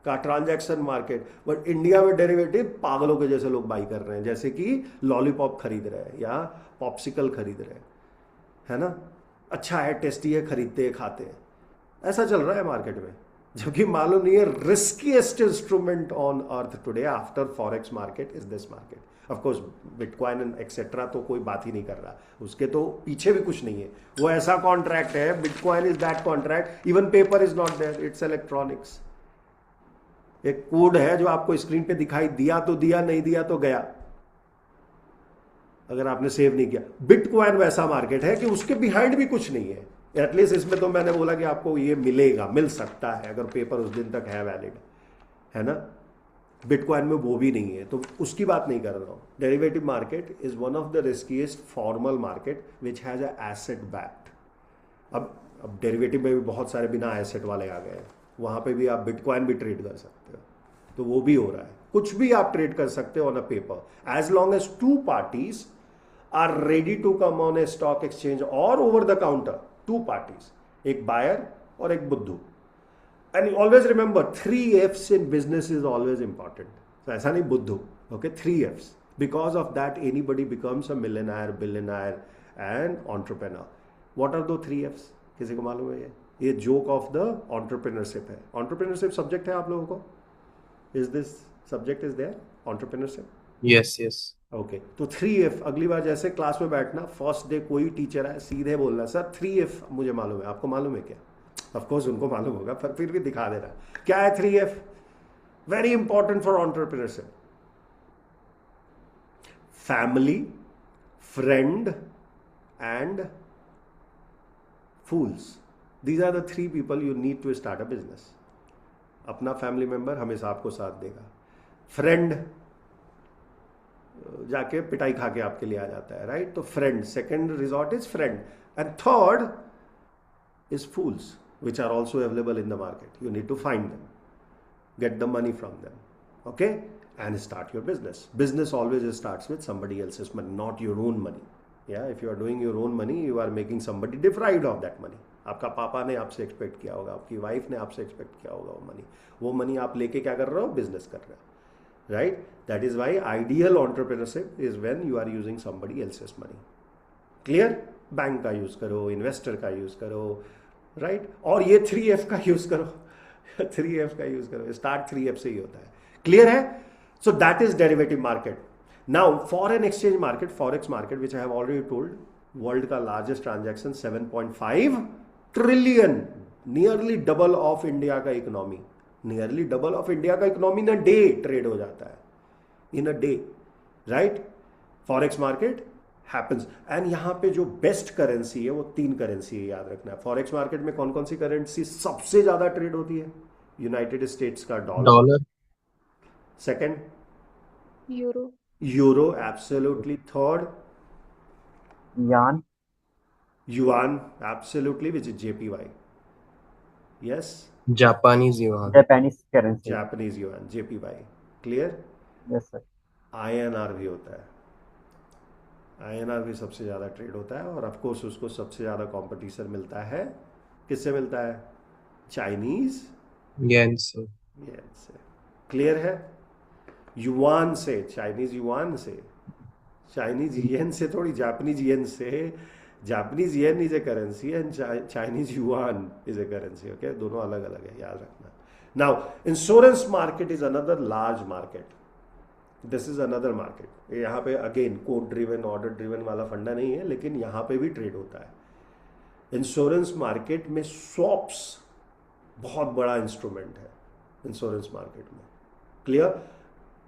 का transaction market, but India में derivative पागलों के जैसे लोग बाई कर रहे हैं, जैसे कि लॉलीपॉप खरीद रहे हैं या पॉप्सिकल खरीद रहे हैं, है ना? अच्छा है, टेस्टी है, खरीदते हैं, खाते हैं, ऐसा चल रहा है मार्केट में, जबकि मालूम नहीं है riskiest instrument on earth today after forex market is this market. Of course bitcoin and etcetera तो कोई बात ही नहीं कर रहा, उसके तो पीछे भी कुछ नहीं है, वो ऐसा कॉन्ट्रैक्ट है, bitcoin is that contract, even paper is not there, it's electronics. एक कोड है जो आपको स्क्रीन पे दिखाई दिया तो दिया, नहीं दिया तो गया, अगर आपने सेव नहीं किया. बिटकॉइन वैसा मार्केट है कि उसके बिहाइंड भी कुछ नहीं है. एटलीस्ट इसमें तो मैंने बोला कि आपको ये मिलेगा, मिल सकता है अगर पेपर उस दिन तक है वैलिड, है ना? बिटकॉइन में वो भी नहीं है, तो उसकी बात नहीं कर रहा हूं. Derivative market is one of the riskiest formal market which has a asset backed. अब डेरिवेटिव में भी बहुत सारे बिना एसेट वाले आ गए हैं, वहां पे भी आप बिटकॉइन भी ट्रेड कर सकते हो, तो वो भी हो रहा है. कुछ भी आप ट्रेड कर सकते हो on a paper, as long as 2 parties are ready to come on a stock exchange और ओवर द काउंटर. 2 parties, एक बायर और एक बुद्धू. And always remember 3 F's in business is always important. तो ऐसा नहीं बुद्धू, okay, 3 F's. Because of that anybody becomes a millionaire, billionaire and entrepreneur. What are those 3 F's? किसी को मालूम है? ये जोक ऑफ द एंटरप्रेन्योरशिप है. एंटरप्रेन्योरशिप सब्जेक्ट है आप लोगों को? Is this subject is there, entrepreneurship? Yes, yes. Okay, तो 3F अगली बार जैसे क्लास में बैठना, फर्स्ट डे कोई टीचर है, सीधे बोलना सर 3F मुझे मालूम है. आपको मालूम है क्या? ऑफ कोर्स उनको मालूम होगा, पर फिर भी दिखा देना क्या है 3F. Very important for entrepreneurship. Family, friend and fools. These are the 3 people you need to start a business. अपना फैमिली मेंबर हमेशा आपको साथ देगा, फ्रेंड जाके पिटाई खा के आपके लिए आ जाता है, राइट? तो friend, second resort is friend, and third is fools which are also available in the market. You need to find them, get the money from them, okay, and start your business. Business always starts with somebody else's money, not your own money. Yeah, if you are doing your own money, you are making somebody deprived of that money. आपका पापा ने आपसे expect किया होगा, आपकी wife ने आपसे expect किया होगा वो मनी आप लेके क्या कर रहे हो? बिजनेस कर रहे हो, right? That is why ideal entrepreneurship is when you are using somebody else's money. Clear? Bank का यूज करो, इन्वेस्टर का यूज करो, राइट? और ये 3F का यूज करो. 3F का यूज करो, स्टार्ट 3F से ही होता है. क्लियर है? So that is derivative market. Now foreign exchange market, forex market, which I have already told, world का largest transaction 7.5 trillion, nearly double of India का economy. Nearly double of India का economy in a day trade हो जाता है, in a day, right? Forex market happens. And यहां पे जो best currency है वो 3 करेंसी है, याद रखना है. फॉरेक्स मार्केट में कौन कौन सी करेंसी सबसे ज्यादा ट्रेड होती है? यूनाइटेड स्टेट्स का dollar, Dollar. Second euro, euro, absolutely. Third Yan, yuan, absolutely, which is JPY. Yes, Japanese yuan. Japanese currency. Japanese yuan, JPY. Clear? Yes, sir. INR भी होता है. INR भी सबसे ज़्यादा ट्रेड होता है, और ऑफकोर्स उसको सबसे ज़्यादा कंपटीशन मिलता है, किससे मिलता है? Chinese Yen, sir. येन से. क्लियर है? युआन से, चाइनीज युआन से, चाइनीज येन से थोड़ी, जापानीज येन से. Japanese yen is a currency and Chinese yuan is a currency, okay? दोनों अलग अलग है, याद रखना. Now insurance market is another large market. This is another market. यहाँ पे again code driven, order driven वाला फंडा नहीं है, लेकिन यहाँ पे भी ट्रेड होता है. इंश्योरेंस मार्केट में स्वॉप्स बहुत बड़ा इंस्ट्रूमेंट है इंश्योरेंस मार्केट में. क्लियर?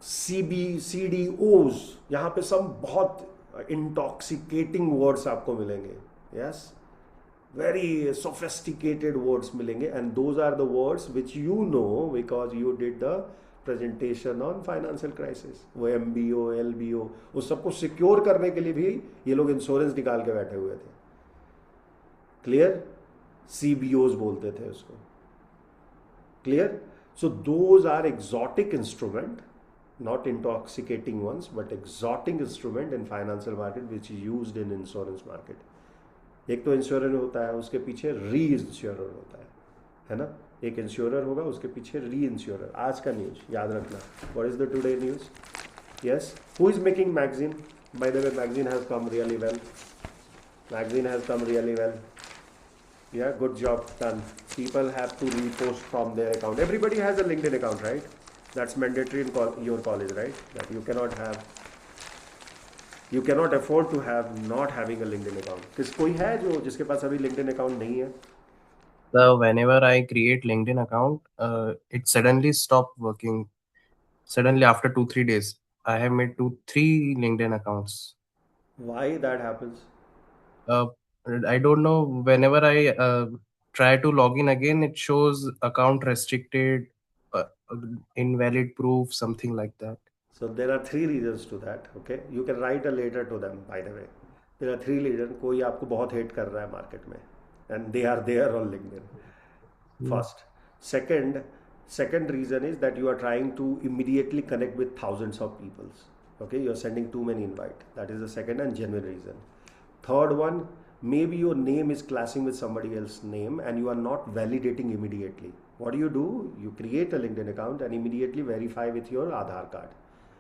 CDOs, यहाँ पे सब बहुत इंटॉक्सिकेटिंग वर्ड्स आपको मिलेंगे. यस, वेरी सोफिस्टिकेटेड वर्ड्स मिलेंगे, and those are the words which you know because you did the presentation on financial crisis. वो MBO, LBO, उस सबको सिक्योर करने के लिए भी ये लोग इंश्योरेंस निकाल के बैठे हुए थे. क्लियर? CBOs बोलते थे उसको. Clear? So those are exotic instrument, not intoxicating ones, but exotic instrument in financial market which is used in insurance market. एक तो इंश्योरर होता है, उसके पीछे री इंश्योरर होता है ना. एक इंश्योरर होगा, उसके पीछे री इंश्योरर. आज का न्यूज याद रखना. What is the today news? Yes, who is making magazine? By the way, magazine has come really well. Magazine has come really well. Yeah, good job done. People have to repost from their account. Everybody has a LinkedIn account, right? That's mandatory in your college, right? That you cannot afford to have not having a LinkedIn account. कोई है जो जिसके पास अभी LinkedIn account नहीं है? So whenever I create LinkedIn account, it suddenly stopped working. Suddenly after 2-3 days, I have made 2-3 LinkedIn accounts. Why that happens? Uh, I don't know. Whenever I try to log in again, it shows account restricted, invalid proof, something like that. So there are 3 reasons to that. Okay, you can write a letter to them. By the way, there are 3 reasons. कोई आपको बहुत hate कर रहा है market में, and they are there on LinkedIn. First, second reason is that you are trying to immediately connect with thousands of people. Okay, you are sending too many invite. That is the second and genuine reason. Third one, maybe your name is clashing with somebody else's name and you are not validating immediately. What do? You create a LinkedIn account and immediately verify with your Aadhaar card.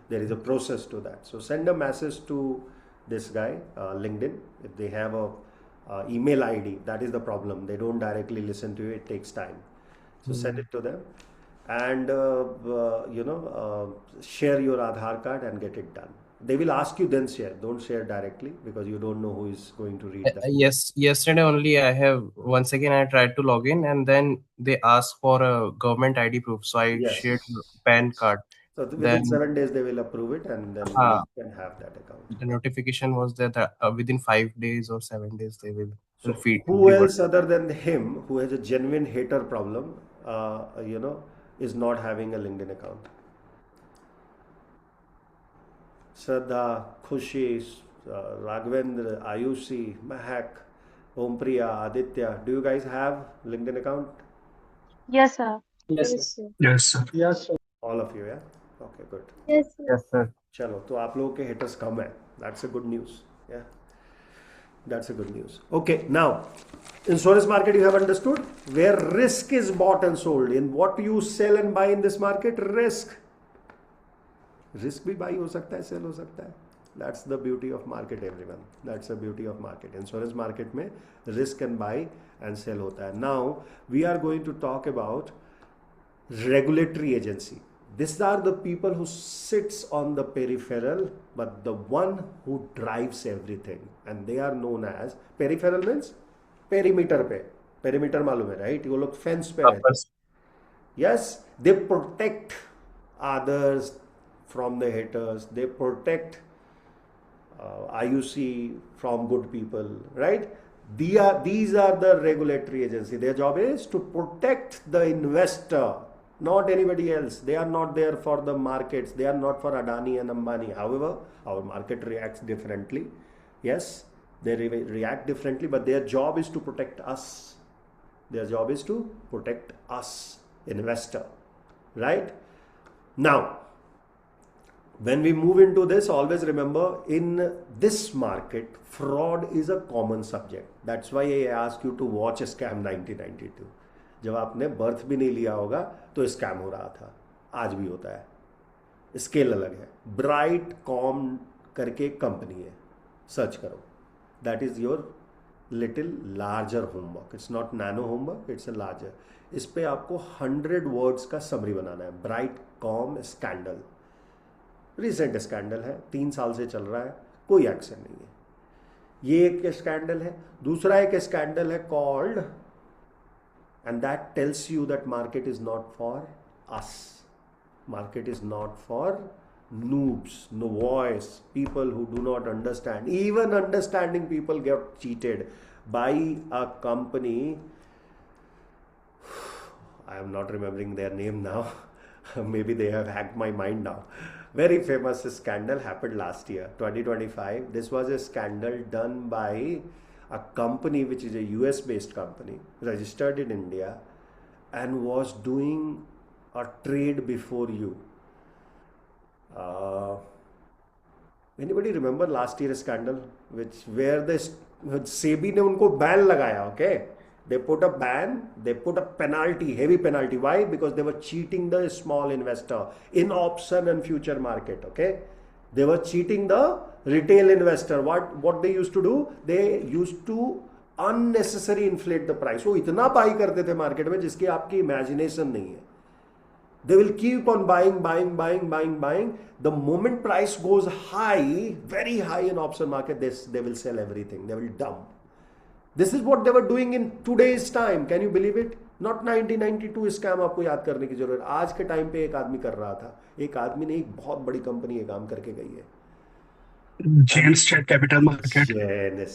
There is a process to that. So send a message to this guy, LinkedIn. If they have a email ID, that is the problem. They don't directly listen to you. It takes time. So send it to them and share your Aadhaar card and get it done. They will ask you, then share. Don't share directly because you don't know who is going to read that. Yes, yesterday only I have once again I tried to log in and then they asked for a government ID proof. So I Yes. shared PAN card. So within Then 7 days they will approve it and then you can have that account. the notification was that within 5 days or 7 days they will So feed. who else other than him who has a genuine hater problem, is not having a LinkedIn account? Shraddha, Khushi, Raghavendra, Ayushi, Mahak, Ompriya, Aditya. Do you guys have LinkedIn account? Yes, sir. Yes, Yes, sir. sir. Yes, sir. Yes, sir. All of you, yeah? Okay, good. Yes, sir. Yes, sir. चलो, तो आप लोगों के haters कम है. That's a good news. Yeah, that's a good news. Okay, now insurance market you have understood where risk is bought and sold. In what you sell and buy in this market, risk भी buy हो सकता है, sell हो सकता है. That's the beauty of market, everyone. That's the beauty of market. Insurance market में risk and buy and sell होता है. Now we are going to talk about regulatory agency. These are the people who sits on the peripheral, but the one who drives everything, and they are known as peripheral means perimeter पे. Perimeter मालूम है, right? वो लोग fence पे रहते हैं. Yes, they protect others from the haters. They protect IUC from good people, right? These are the regulatory agency. Their job is to protect the investor, not anybody else. They are not there for the markets. They are not for Adani and Ambani. However, our market reacts differently. Yes, they react differently, but their job is to protect us. Their job is to protect us, investor, right? Now, when we move into this, always remember in this market, fraud is a common subject. That's why I ask you to watch Scam 1992. जब आपने birth भी नहीं लिया होगा तो scam हो रहा था, आज भी होता है. स्केल अलग है. ब्राइट कॉम करके कंपनी है, सर्च करो. That is your little larger homework. It's not nano homework, it's a larger. इस पे आपको 100 वर्ड्स का समरी बनाना है. Bright com scandal, recent scandal है, 3 साल से चल रहा है, कोई एक्शन नहीं है. ये एक स्कैंडल है. दूसरा एक स्कैंडल है called, and that tells you that market is not for us. Market is not for noobs, novice, people who do not understand. Even understanding people get cheated by a company. I am not remembering their name now. Maybe they have hacked my mind now. Very famous scandal happened last year, 2025. This was a scandal done by a company which is a US based company registered in India and was doing a trade before you. Anybody remember last year scandal where the SEBI ने उनको ban लगाया, okay? They put a ban, they put a penalty, heavy penalty. Why? Because they were cheating the small investor in option and future market, okay? They were cheating the retail investor. What they used to do? They used to unnecessary inflate the price. वो इतना buy करते थे market में जिसकी आपकी imagination नहीं है. They will keep on buying. The moment price goes high, very high in option market, they will sell everything. They will dump. This is what they were doing in today's time. Can you believe it? Not 1992 scam आपको याद करने की जरूरत. आज के time पे एक आदमी कर रहा था. एक आदमी ने एक बहुत बड़ी कंपनी ये काम करके गई है. Jane Street Capital Market. Jane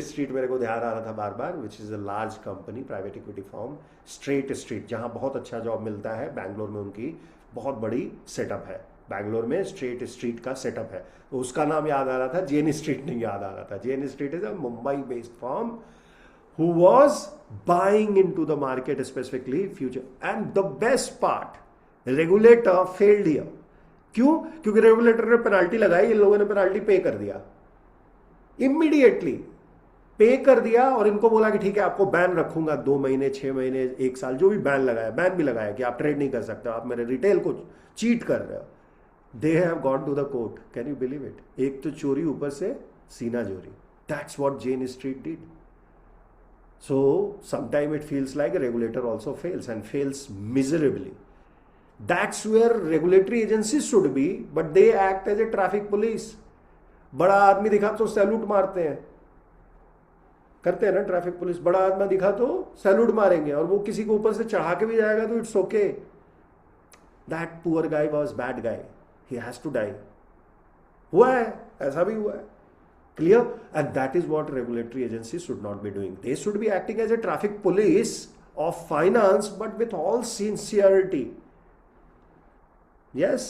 Street मेरे को ध्यान आ रहा था बार बार, which is a large company, private equity firm. Street जहाँ बहुत अच्छा जॉब मिलता है, बैंगलोर में उनकी बहुत बड़ी सेटअप है. बैंगलोर में स्ट्रीट का सेटअप है. तो उसका नाम याद आ रहा था, जेन स्ट्रीट नहीं याद आ रहा था. Jane Street is a Mumbai based firm who was buying into the market, specifically future. And the best part, regulator failed here. क्यों? क्योंकि रेगुलेटर ने पेनाल्टी लगाई, इन लोगों ने पेनाल्टी पे कर दिया, इमीडिएटली पे कर दिया, और इनको बोला कि ठीक है आपको बैन रखूंगा 2 महीने 6 महीने 1 साल, जो भी बैन भी लगाया कि आप ट्रेड नहीं कर सकते, आप मेरे रिटेल को चीट कर रहे हो. They have gone to the court. Can you believe it? एक तो चोरी, ऊपर से सीना चोरी. That's what Jane Street did. So sometimes it feels like a regulator also fails, and fails miserably. That's where regulatory agencies should be, but they act as a traffic police. बड़ा आदमी दिखा तो सैल्यूट मारते हैं, करते हैं ना traffic police. बड़ा आदमी दिखा तो सैल्यूट मारेंगे, और वो किसी को ऊपर से चढ़ा के भी जाएगा तो it's okay. That poor guy was bad guy. He has to die. हुआ है, ऐसा भी हुआ है. Clear? And that is what regulatory agencies should not be doing. They should be acting as a traffic police of finance, but with all sincerity. Yes.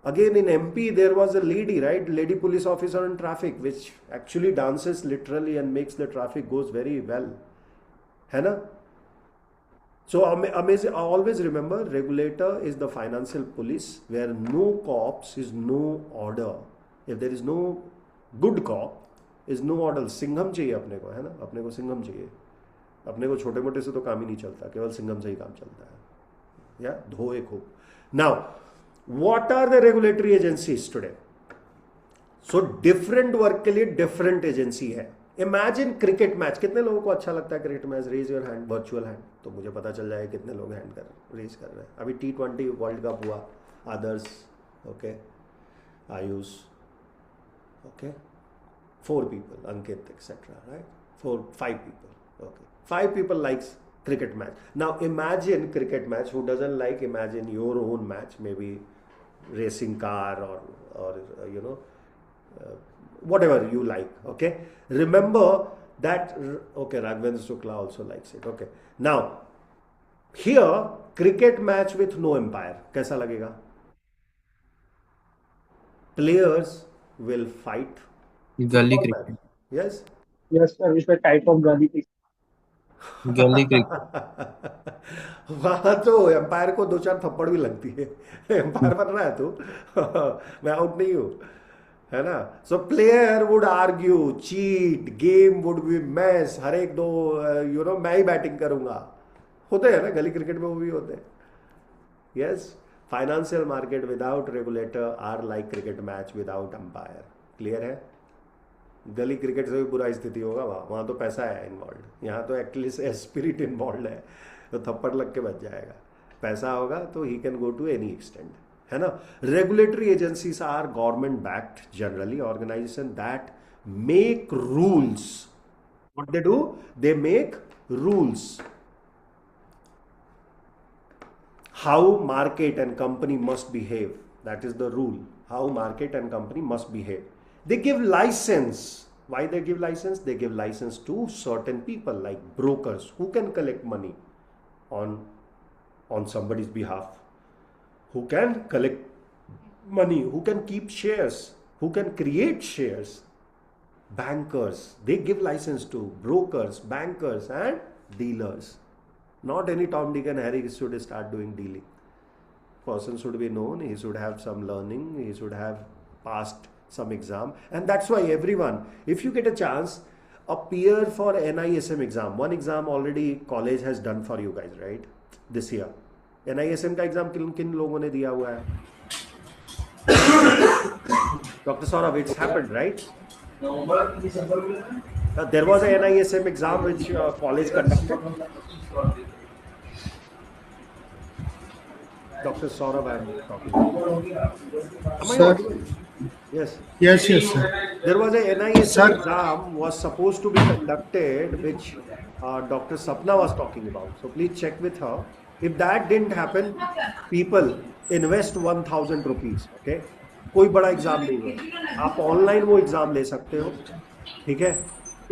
Again, in MP, there was a lady, right? Lady police officer in traffic, which actually dances literally and makes the traffic goes very well. है ना? So amazing. Always remember, regulator is the financial police, where no cops is no order. If there is no good cop, is no order. Singham चाहिए अपने को, है ना? अपने को सिंघम चाहिए. अपने को छोटे मोटे से तो काम ही नहीं चलता, केवल सिंघम से ही काम चलता है. या धोए खूब. Now, what are the regulatory agencies today? So different work के लिए different agency है. Imagine cricket match. कितने लोगों को अच्छा लगता है cricket match? Raise your hand, virtual hand, तो मुझे पता चल जाएगा कितने लोग हैंड रेज कर रहे हैं. अभी T20 वर्ल्ड कप हुआ. आदर्श, okay, Ayush, okay, 4 people, Ankit, etcetera, right? 5 people, okay. 5 people likes cricket match. Now imagine cricket match. Who doesn't like? Imagine your own match, maybe racing car or you know, whatever you like, okay? Remember that, okay, Raghavendra Shukla also likes it, okay? Now here, cricket match with no umpire, कैसा लगेगा? Players will fight. Gully cricket. Yes. Yes, sir. It's a type of gully cricket. Gully cricket. वहां तो empire को 2-4 थप्पड़ भी लगती है. Empire बन रहा है तू, मैं आउट नहीं हूं, है ना? So player would argue, cheat, game would be mess. हर एक दो यू नो मैं ही बैटिंग करूंगा. होते हैं ना गली क्रिकेट में, वो भी होते हैं. Yes. Financial market without regulator are like cricket match without umpire. Clear है? गली क्रिकेट से भी बुरा स्थिति होगा. वहाँ तो पैसा है इन्वॉल्व, यहाँ तो एटलीस्ट स्पिरिट इन्वॉल्व है, तो थप्पड़ लग के बच जाएगा. पैसा होगा तो ही can go to any extent, है ना? Regulatory agencies are government backed generally organisation that make rules. What they do? They make rules. How market and company must behave, that is the rule. How market and company must behave. They give license. Why they give license? They give license to certain people like brokers who can collect money on somebody's behalf, who can collect money, who can keep shares, who can create shares. bankers. They give license to brokers, bankers, and dealers. Not any Tom, Dick, and Harry should start doing dealing. Person should be known, he should have some learning, he should have passed some exam, and that's why everyone, if you get a chance, appear for NISM exam. One exam already college has done for you guys, right? This year. NISM का exam किन लोगों ने दिया हुआ है? Dr. Saurabh, it's happened, right? There was a NISM exam which college conducted. Dr. Saurabh, I am talking. Am I Sir. audible? Yes. Yes, sir. There was a NISM Sir. exam was supposed to be conducted, which Dr. Sapna was talking about. So please check with her. If that didn't happen, people invest 1,000 rupees. Okay? कोई बड़ा exam नहीं है, आप online वो exam ले सकते हो, ठीक है?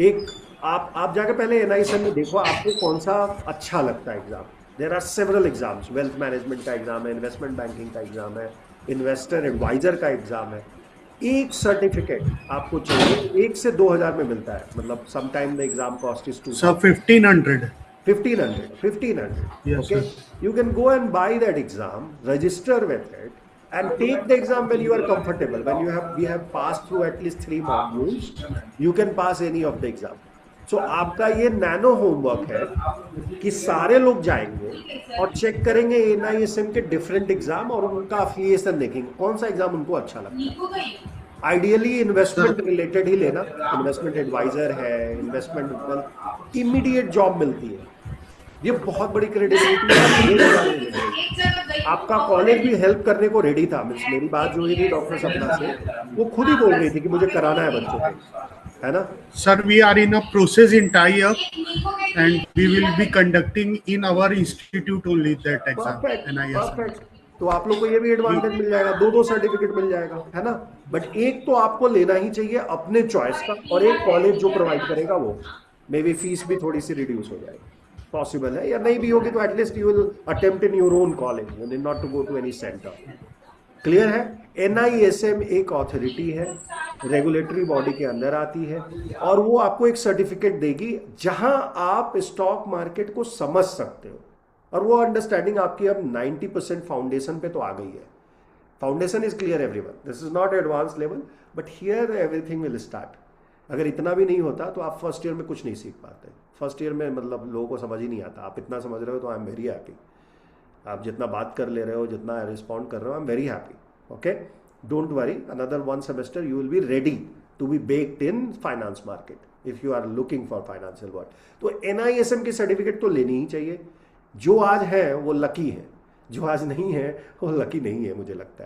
एक आप जाके पहले NISM में देखो आपको कौन सा अच्छा लगता है exam. There are several exams. Wealth management का एग्जाम है, इन्वेस्टमेंट बैंकिंग का एग्जाम है, इन्वेस्टर एडवाइजर का एग्जाम है. एक सर्टिफिकेट आपको चाहिए, 1 से 2,000 में मिलता है. मतलब sometime the exam cost is 2. Sir, 1,500. 1500. Yes, Okay, sir. you can go and buy that exam, register with it, and take the exam when you are comfortable. When we have passed through at least 3 modules, you can pass any of the exam. So आपका ये nano homework है कि सारे लोग जाएंगे और check करेंगे NISM के डिफरेंट एग्जाम और उनका अफिलिएशन देखेंगे कौन सा एग्जाम उनको अच्छा लगता है. आइडियली इन्वेस्टमेंट रिलेटेड ही लेना. इन्वेस्टमेंट एडवाइजर है, इन्वेस्टमेंट इमीडिएट जॉब मिलती है. ये बहुत बड़ी क्रेडिबिलिटी है. आपका कॉलेज भी हेल्प करने को रेडी था. मेरी बात जो हुई थी डॉक्टर सपना से, वो खुद ही बोल रही थी कि मुझे कराना है बच्चों को, है ना? Sir, we are in a process in tie-up, and we will be conducting in our institute only that exam. NISM. Perfect. तो आप लोग को ये भी एडवांटेज मिल जाएगा, 2 सर्टिफिकेट मिल जाएगा, है ना? बट एक तो आपको लेना ही चाहिए अपने चॉइस का, और एक कॉलेज जो प्रोवाइड करेगा वो. मे बी फीस भी थोड़ी सी रिड्यूस हो जाएगी. पॉसिबल है, या नहीं भी होगी तो at least you will attempt in your own college. You need not to go to any centre. Clear है? NISM एक ऑथोरिटी है, रेगुलेटरी बॉडी के अंदर आती है, और वो आपको एक सर्टिफिकेट देगी जहां आप स्टॉक मार्केट को समझ सकते हो. और वो अंडरस्टैंडिंग आपकी अब 90% फाउंडेशन पे तो आ गई है. Foundation is clear everyone. This is not advance level, but here everything will start. अगर इतना भी नहीं होता तो आप फर्स्ट ईयर में कुछ नहीं सीख पाते. फर्स्ट ईयर में मतलब लोगों को समझ ही नहीं आता. आप इतना समझ रहे हो तो आई एम वेरी हैप्पी. आप जितना बात कर ले रहे हो, जितना रिस्पॉन्ड कर रहे हो, I am very happy. Okay, don't worry, another 1 semester you will be ready to be baked in finance market if you are looking for financial world. तो NISM की सर्टिफिकेट तो लेनी ही चाहिए. जो आज है वो लकी है, जो आज नहीं है वो लकी नहीं है, मुझे लगता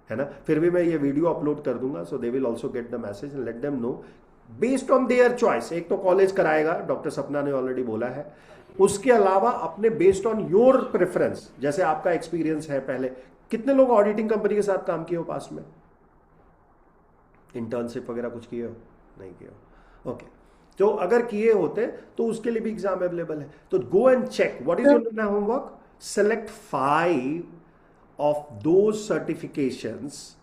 है ना? फिर भी मैं ये वीडियो अपलोड कर दूंगा, so they will also get the message and let them know based on their choice. एक तो कॉलेज कराएगा, डॉक्टर सपना ने ऑलरेडी बोला है. उसके अलावा अपने बेस्ड ऑन योर प्रेफरेंस, जैसे आपका एक्सपीरियंस है. पहले कितने लोग ऑडिटिंग कंपनी के साथ काम किए हो पास में? इंटर्नशिप वगैरह कुछ किए हो? नहीं किए हो. ओके, तो अगर किए होते तो उसके लिए भी एग्जाम अवेलेबल है. तो go and check what is your homework. Select 5 of those certifications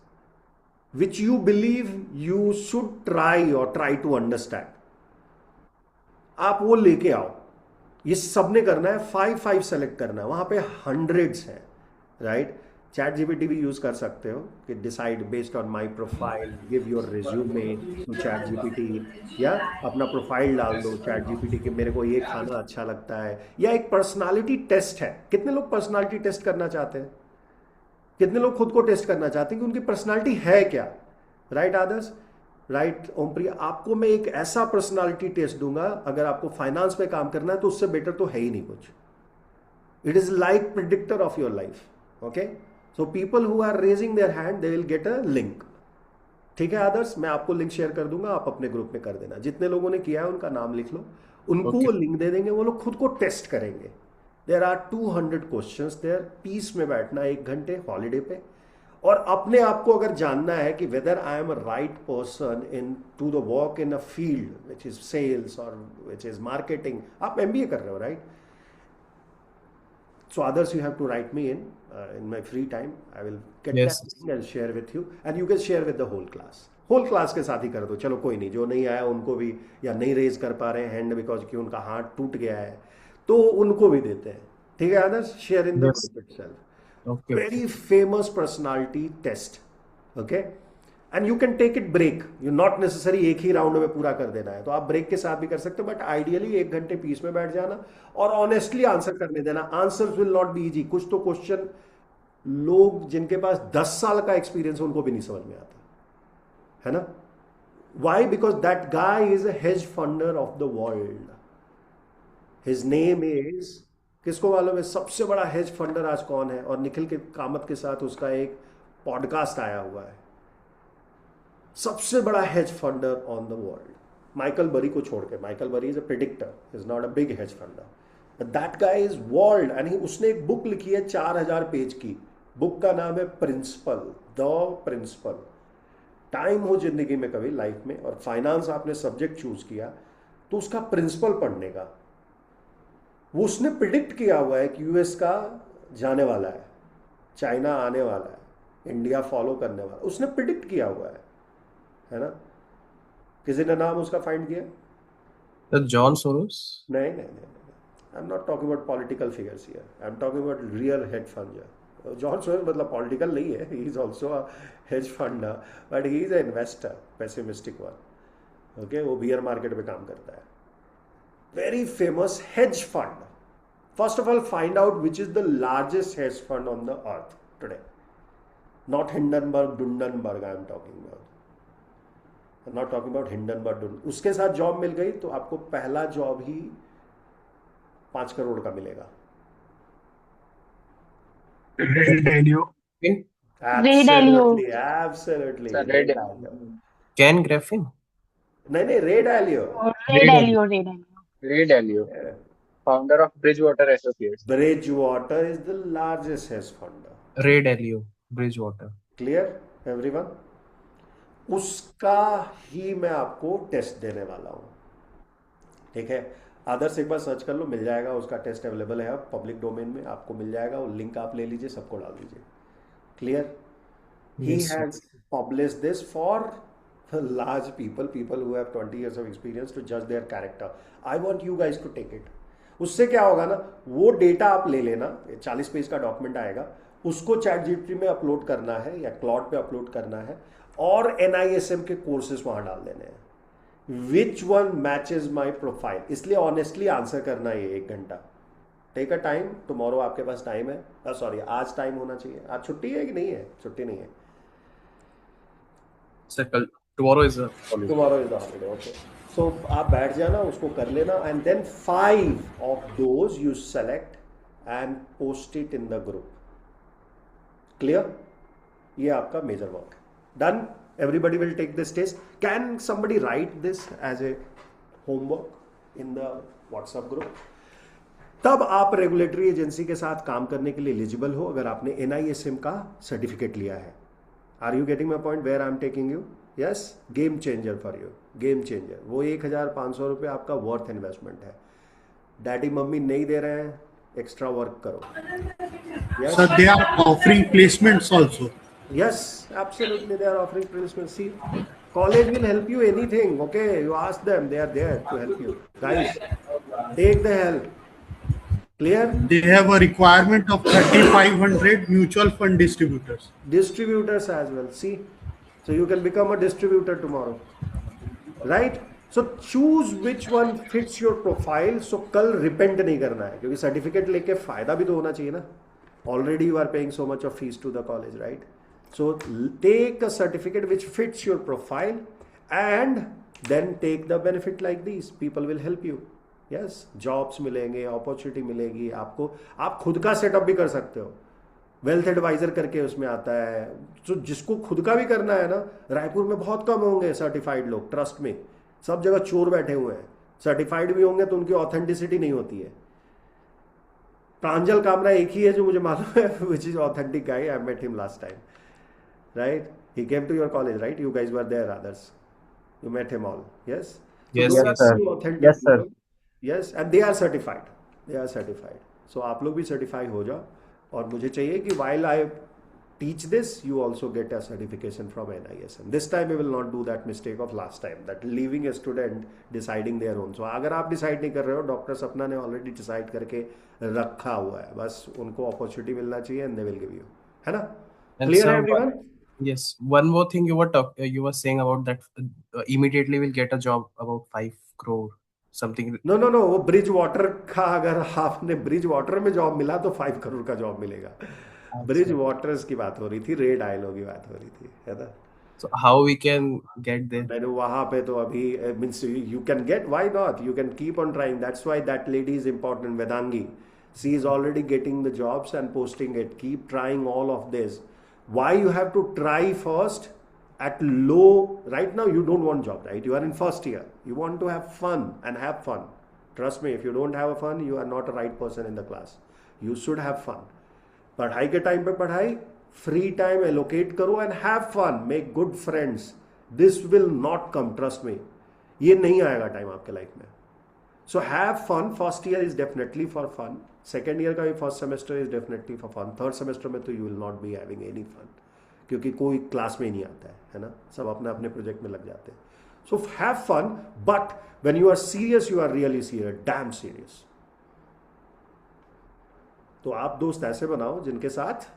which you believe you should try or try to understand. आप वो लेके आओ. ये सबने करना है. 5 सेलेक्ट करना है. वहां पे हंड्रेड्स हैं, राइट? चैट जीपीटी भी यूज कर सकते हो कि decide based on my profile, give your resume to chat GPT, या अपना प्रोफाइल डाल दो चैट जीपीटी कि मेरे को ये खाना अच्छा लगता है. या एक पर्सनालिटी टेस्ट है. कितने लोग पर्सनालिटी टेस्ट करना चाहते हैं? कितने लोग खुद को टेस्ट करना चाहते हैं कि उनकी पर्सनालिटी है क्या? राइट आदर्श, राइट ओमप्रिया, आपको मैं एक ऐसा पर्सनालिटी टेस्ट दूंगा, अगर आपको फाइनेंस में काम करना है तो उससे बेटर तो है ही नहीं कुछ. It is like predictor of your life. Okay, so people who are raising their hand they will get a link. ठीक है आदर्श, मैं आपको लिंक शेयर कर दूंगा, आप अपने ग्रुप में कर देना. जितने लोगों ने किया है उनका नाम लिख लो, उनको वो लिंक दे देंगे, वो लोग खुद को टेस्ट करेंगे. There are 200 questions there. Peace में बैठना 1 घंटे हॉलीडे पे, और अपने आप को अगर जानना है कि whether I am a right person in to the work in a field which is sales और विच इज मार्केटिंग. आप MBA कर रहे हो, right? So others, you have to write me in my free time. I will get Yes. that thing and share with you, and you can share with the whole class. Whole class के साथ ही कर दो, चलो कोई नहीं, जो नहीं आया उनको भी, या नहीं रेज कर पा रहे हैं हैंड बिकॉज कि उनका हाथ टूट गया है, तो उनको भी देते हैं, ठीक है Adarsh? Share in the Yes. Group itself. Okay. Very famous personality test, okay? And you can take it break, you not necessary एक ही राउंड में पूरा कर देना है, तो आप ब्रेक के साथ भी कर सकते हो, बट आइडियली 1 घंटे पीस में बैठ जाना और ऑनेस्टली आंसर करने देना। Answers will not be easy, कुछ तो क्वेश्चन लोग जिनके पास 10 साल का एक्सपीरियंस उनको भी नहीं समझ में आता, है ना? Why? Because that guy is a hedge funder of the world, his name is, किसको मालूम है सबसे बड़ा हेज फंडर आज कौन है? और निखिल के कामत के साथ उसका एक पॉडकास्ट आया हुआ है, सबसे बड़ा hedge funder on the world, Michael बरी को छोड़ के। माइकल बरी is a predictor, is not a big hedge funder, but that guy is world. And उसने एक बुक लिखी है 4000 पेज की, बुक का नाम है प्रिंसिपल, द प्रिंसिपल। टाइम हो जिंदगी में कभी लाइफ में, और फाइनेंस आपने सब्जेक्ट चूज किया, तो उसका प्रिंसिपल पढ़ने का, वो उसने प्रिडिक्ट किया हुआ है कि यूएस का जाने वाला है, चाइना आने वाला है, इंडिया फॉलो करने वाला, उसने प्रिडिक्ट किया हुआ है ना? किसी ने नाम उसका फाइंड किया? The John Soros. नहीं नहीं नहीं, I am not talking about political figures here, I am talking about real hedge funder. John Soros मतलब पॉलिटिकल नहीं है, he is also a hedge funder, but he is a investor, pessimistic one, okay? वो bear market में काम करता है। Very famous hedge fund. First of all, find out which is the largest hedge fund on the earth today. Not Hindenburg, Dundenberg I am talking about. I'm not talking about Hindenburg, Dundenberg. उसके साथ job मिल गई तो आपको पहला job ही 5 करोड़ का मिलेगा। Ray Dalio. Ray Dalio. Absolutely. Sir, Ray Ray Dalio. Ken Griffin. नहीं, Ray Dalio. Ray Dalio, Ray Dalio. Ray Dalio, Yeah. founder of Bridgewater Associates. Bridgewater is the largest hedge fund. Ray Dalio. Bridgewater. Clear everyone? उसका ही मैं आपको test देने वाला हूं, ठीक है? आदर्श एक बार सर्च कर लो, मिल जाएगा, उसका टेस्ट अवेलेबल है, अब पब्लिक डोमेन में आपको मिल जाएगा, वो लिंक आप ले लीजिए, सबको डाल दीजिए। Clear? He Yes, sir. Has published this for large people who have 20 years of experience to judge their character. I want you guys to take it. उससे क्या होगा ना, वो डेटा आप ले लेना, 40 पेज का डॉक्यूमेंट आएगा, उसको चैट जीपीटी में अपलोड करना है या क्लाउड पे अपलोड करना है, और NISM के कोर्सेज वहां डाल देने हैं। Which one matches my profile, इसलिए ऑनेस्टली आंसर करना है 1 घंटा। टेक अ टाइम, टुमारो आपके पास टाइम है, सॉरी आज टाइम होना चाहिए। आज छुट्टी है कि नहीं है? छुट्टी नहीं है, Sir, tomorrow is a holiday. Tomorrow is the holiday, okay? So आप बैठ जाना, उसको कर लेना, and then 5 of those you select and post it in the group. Clear? ये आपका मेजर वर्क है। Done? Everybody will take this test. Can somebody write this as a homework in the WhatsApp group? तब आप regulatory agency के साथ काम करने के लिए एलिजिबल हो, अगर आपने NISM का सर्टिफिकेट लिया है। Are you getting my point where I am taking you? Yes, game changer for you, game changer. वो 1500 रुपये आपका वर्थ इन्वेस्टमेंट है। डैडी मम्मी नहीं दे रहे हैं, एक्स्ट्रा वर्क करो। Yes? So they are offering placements also. Yes, absolutely, they are offering placement. See, college will help you anything, okay? You ask them, they are there to help you. Guys, take the help. Clear? They have a requirement of 3,500 mutual fund distributors. Distributors as well, see? So you can become a distributor tomorrow, right? So choose which one fits your profile. So कल repent नहीं करना है, क्योंकि certificate लेके फायदा भी तो होना चाहिए ना। Already you are paying so much of fees to the college, right? So take a certificate which fits your profile and then take the benefit like these. People will help you. Yes, jobs मिलेंगे, opportunity मिलेगी आपको, आप खुद का setup भी कर सकते हो। वेल्थ एडवाइजर करके उसमें आता है। तो जिसको खुद का भी करना है ना, रायपुर में बहुत कम होंगे सर्टिफाइड लोग, ट्रस्ट में, सब जगह चोर बैठे हुए हैं। सर्टिफाइड भी होंगे तो उनकी ऑथेंटिसिटी नहीं होती है। प्रांजल कामरा एक ही है जो मुझे मालूम है, which is authentic guy, I met him last time, right? He came to your college, right? You guys were there, others, you met him all, yes? Yes, Yes, sir. Yes, and they are certified. They are certified. So आप लोग भी certify हो जाओ, और मुझे चाहिए कि while I teach this, you also get a certification from NISM. This time we will not do that mistake of last time, that leaving a student deciding their own. So अगर आप decide नहीं कर रहे हो, doctor सपना ने already decide करके रखा हुआ है, बस उनको opportunity मिलना चाहिए and they will give you, है ना? And Clear sir, everyone? yes, one more thing you were saying about that immediately will get a job about 5 crore something. No, वो ब्रिज वाटर का, अगर आपने ब्रिज वाटर में job मिला तो 5 करोड़ का जॉब मिलेगा. ब्रिज वाटर्स की बात हो रही थी, रेड आइलो की बात हो रही थी, है ना? So how we can get there? मैंने वहां पे तो अभी means you can get, why not? You can keep on trying. That's why that lady is important, Vedangi. She is already getting the jobs and posting it. Keep trying all of this. Why you have to try first at low? Right now you don't want job, right? You are in first year. You want to have fun and have fun. Trust me, if you don't have fun, you are not a right person in the class. You should have fun. पढ़ाई के time पे पढ़ाई, free time allocate करो and have fun, make good friends. This will not come, trust me, ये नहीं आएगा time आपके life में. So have fun. First year is definitely for fun. Second year का भी first semester is definitely for fun. Third semester में तो you will not be having any fun, क्योंकि कोई क्लास में ही नहीं आता है ना, सब अपने अपने प्रोजेक्ट में लग जाते हैं. So have fun, but when you are serious, you are really serious, damn serious. तो आप दोस्त ऐसे बनाओ जिनके साथ